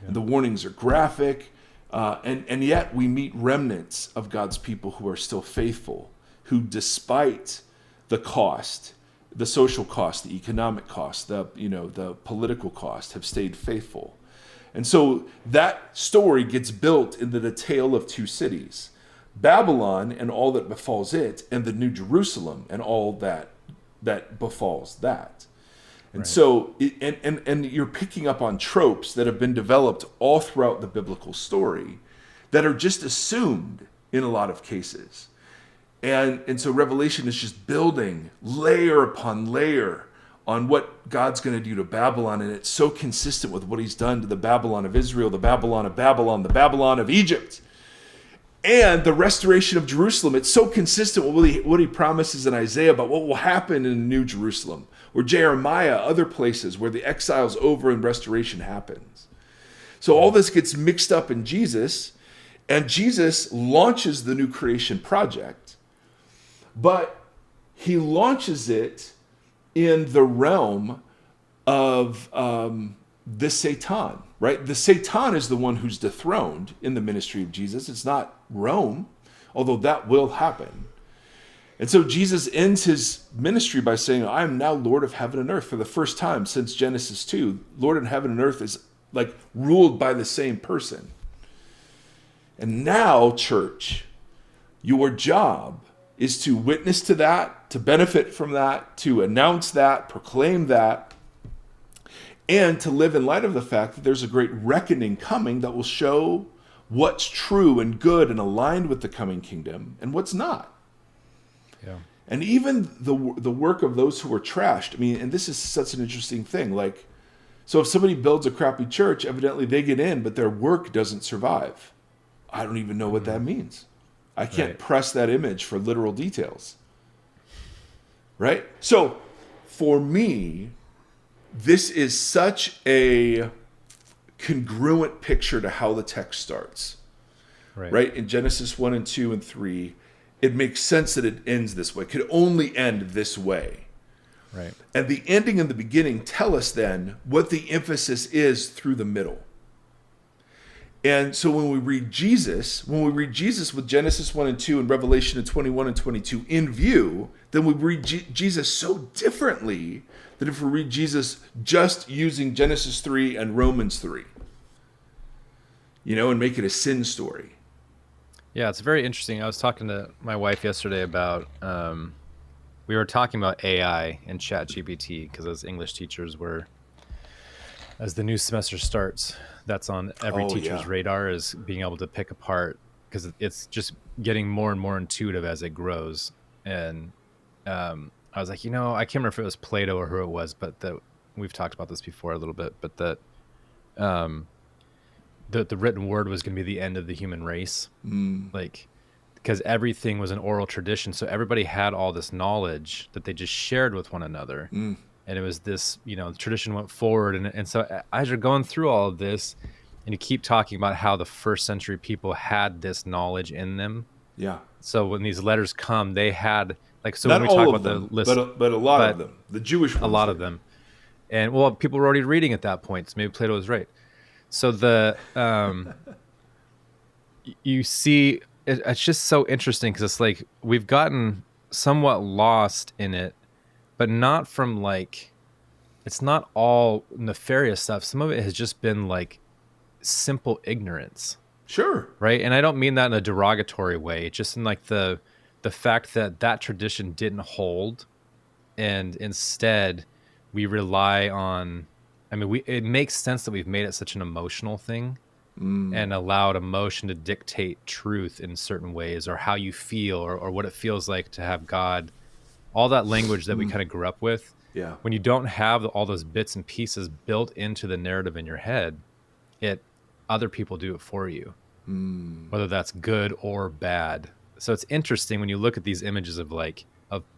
Yeah. And the warnings are graphic, and yet we meet remnants of God's people who are still faithful, who despite the cost, the social cost, the economic cost, the political cost, have stayed faithful. And so that story gets built into the tale of two cities, Babylon and all that befalls it, and the New Jerusalem and all that that befalls that. And Right. so, and you're picking up on tropes that have been developed all throughout the biblical story that are just assumed in a lot of cases. And so Revelation is just building layer upon layer on what God's going to do to Babylon, and it's so consistent with what he's done to the Babylon of Israel, the Babylon of Babylon, the Babylon of Egypt, and the restoration of Jerusalem. It's so consistent with what he promises in Isaiah about what will happen in the New Jerusalem, or Jeremiah, other places where the exile's over and restoration happens. So all this gets mixed up in Jesus, and Jesus launches the new creation project, but he launches it in the realm of the Satan, right? The Satan is the one who's dethroned in the ministry of Jesus. It's not Rome, although that will happen. And so Jesus ends his ministry by saying, I am now Lord of heaven and earth. For the first time since Genesis 2, Lord of heaven and earth is like ruled by the same person. And now, church, your job is to witness to that, to benefit from that, to announce that, proclaim that, and to live in light of the fact that there's a great reckoning coming that will show what's true and good and aligned with the coming kingdom and what's not. Yeah. And even the work of those who are trashed. I mean, and this is such an interesting thing. Like, so if somebody builds a crappy church, evidently they get in, but their work doesn't survive. I don't even know what that means. I can't press that image for literal details. Right? So for me, this is such a congruent picture to how the text starts. Right? In Genesis 1 and 2 and 3, it makes sense that it ends this way. It could only end this way. Right. And the ending and the beginning tell us then what the emphasis is through the middle. And so when we read Jesus with Genesis 1 and 2 and Revelation 21 and 22 in view, then we read Jesus so differently than if we read Jesus just using Genesis 3 and Romans 3, and make it a sin story. Yeah, it's very interesting. I was talking to my wife yesterday about, we were talking about AI and ChatGPT, because as English teachers, as the new semester starts, that's on every teacher's radar, is being able to pick apart, because it's just getting more and more intuitive as it grows. And I was like, I can't remember if it was Plato or who it was, but we've talked about this before a little bit, but that the written word was going to be the end of the human race, because everything was an oral tradition. So everybody had all this knowledge that they just shared with one another. And it was this, the tradition went forward. And so as you're going through all of this, and you keep talking about how the first century people had this knowledge in them. Yeah. So when these letters come, they had, so not when we talk about them, the list, but a lot of them, the Jewish ones. A lot of them. And people were already reading at that point. So maybe Plato was right. So you see, it's just so interesting, because it's like we've gotten somewhat lost in it, but not from it's not all nefarious stuff. Some of it has just been simple ignorance. Sure. Right. And I don't mean that in a derogatory way, just in the fact that tradition didn't hold, and instead we rely on, it makes sense that we've made it such an emotional thing and allowed emotion to dictate truth in certain ways, or how you feel, or what it feels like to have God, all that language that we kind of grew up with. Yeah. When you don't have all those bits and pieces built into the narrative in your head, other people do it for you, whether that's good or bad. So it's interesting when you look at these images of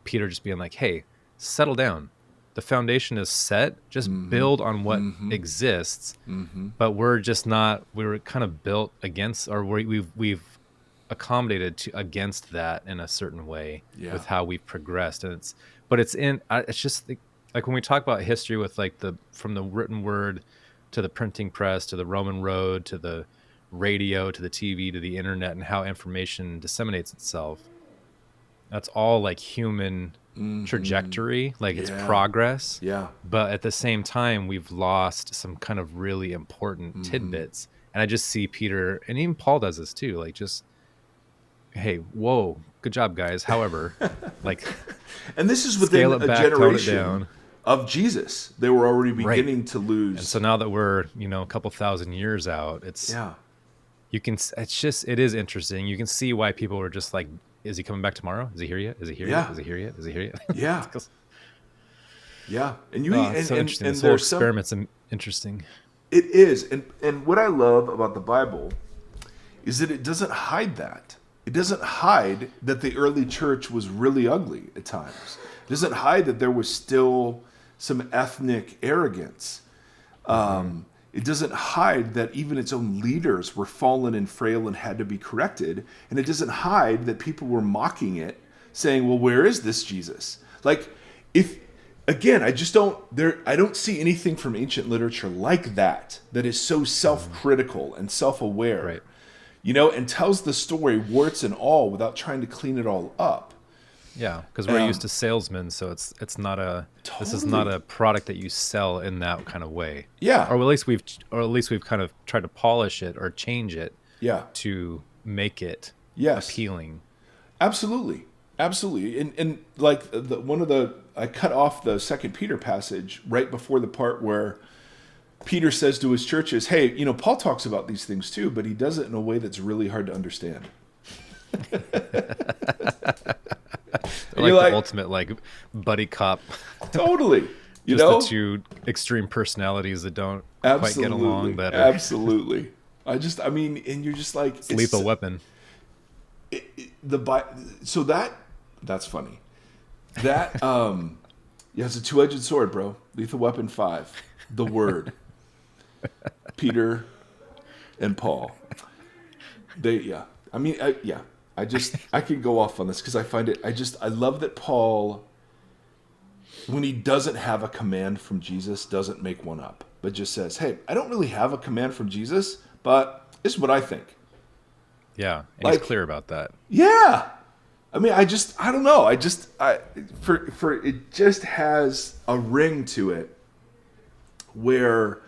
Peter just being like, hey, settle down. The foundation is set. Just build on what exists. But we're kind of built against, or we've accommodated against that in a certain way with how we've progressed. And it's just when we talk about history with from the written word to the printing press, to the Roman road, to the radio, to the TV, to the internet, and how information disseminates itself. That's all human trajectory, it's progress. Yeah. But at the same time, we've lost some kind of really important tidbits. And I just see Peter, and even Paul does this too, hey, whoa, good job, guys. However, like, And this is scale within it a back, tone it generation down. of Jesus. They were already Right. beginning to lose. And so now that we're, a couple thousand years out, Yeah. it is interesting. You can see why people were just like, is he coming back tomorrow? Is he here yet? Is he here Yeah. yet? Is he here yet? Is he here yet? Yeah. Yeah. And you It's so interesting. and This whole there's some, experiment's interesting. it is. And what I love about the Bible is that it doesn't hide that. It doesn't hide that the early church was really ugly at times. It doesn't hide that there was still some ethnic arrogance. It doesn't hide that even its own leaders were fallen and frail and had to be corrected. And it doesn't hide that people were mocking it, saying, well, where is this Jesus? Like, again, I don't see anything from ancient literature like that is so self-critical and self-aware. Right. And tells the story warts and all without trying to clean it all up. Yeah, because we're used to salesmen, so it's not this is not a product that you sell in that kind of way. Yeah. Or at least we've kind of tried to polish it or change it. Yeah. To make it appealing. Absolutely. And like I cut off the 2 Peter passage right before the part where Peter says to his churches, hey, Paul talks about these things too, but he does it in a way that's really hard to understand. Like the ultimate buddy cop. Totally. The two extreme personalities that don't quite get along better. Absolutely. And you're just like, it's Lethal Weapon. So that's funny. That it's a two-edged sword, bro. Lethal Weapon 5, the Word, Peter and Paul. I could go off on this because I find it. I love that Paul, when he doesn't have a command from Jesus, doesn't make one up, but just says, "Hey, I don't really have a command from Jesus, but this is what I think." Yeah, and he's clear about that. Yeah, I don't know. It just has a ring to it, where,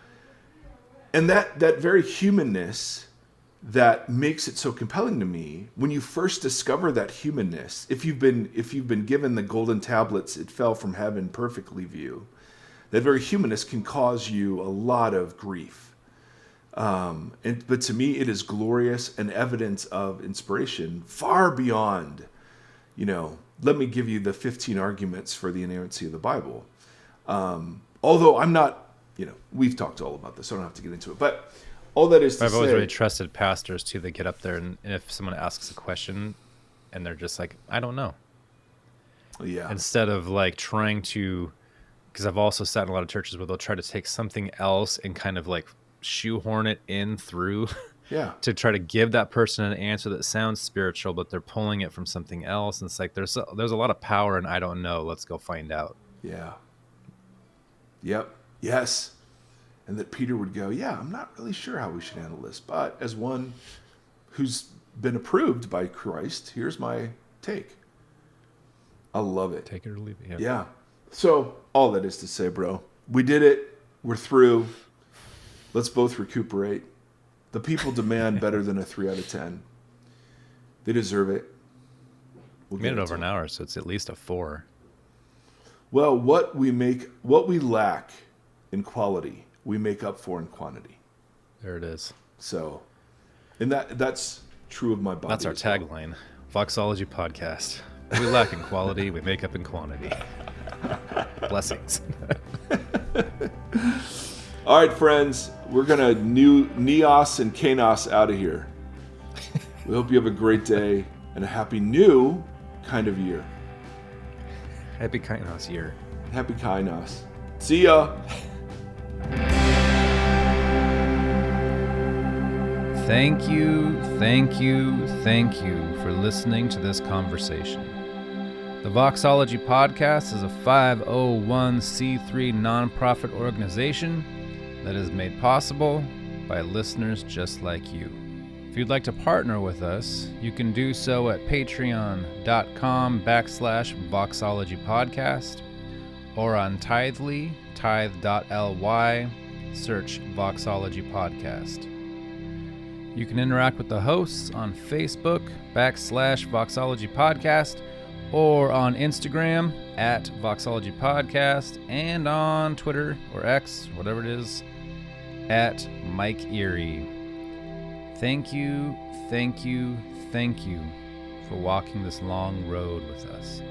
and that very humanness that makes it so compelling to me. When you first discover that humanness, if you've been given the golden tablets, it fell from heaven perfectly view, that very humanness can cause you a lot of grief. But to me, it is glorious and evidence of inspiration far beyond, let me give you the 15 arguments for the inerrancy of the Bible. Although I'm not, we've talked all about this, so I don't have to get into it. But all that is to say, I've always really trusted pastors too. They get up there and if someone asks a question and they're just like, I don't know. Yeah. Instead of trying to, because I've also sat in a lot of churches where they'll try to take something else and kind of shoehorn it in through to try to give that person an answer that sounds spiritual, but they're pulling it from something else. And it's there's a lot of power in I don't know. Let's go find out. Yeah. Yep. Yes. And that Peter would go, I'm not really sure how we should handle this, but as one who's been approved by Christ, here's my take. I love it. Take it or leave it. Yeah. So all that is to say, bro, we did it. We're through. Let's both recuperate. The people demand better than a 3 out of 10. They deserve it. We made it over an hour, so it's at least a 4. Well, what we lack in quality, we make up for in quantity. There it is. So, and that's true of my body. That's our tagline. Voxology Podcast. We lack in quality, we make up in quantity. Blessings. All right, friends, we're going to Neos and Kainos out of here. We hope you have a great day and a happy new kind of year. Happy Kainos year. Happy Kainos. See ya. Thank you for listening to this conversation. The Voxology Podcast is a 501c3 nonprofit organization that is made possible by listeners just like you. If you'd like to partner with us, you can do so at patreon.com/Voxology Podcast or on Tithely, tithe.ly, search Voxology Podcast. You can interact with the hosts on Facebook /Voxology Podcast, or on Instagram @Voxology Podcast, and on Twitter or X, whatever it is, @Mike Erie. Thank you for walking this long road with us.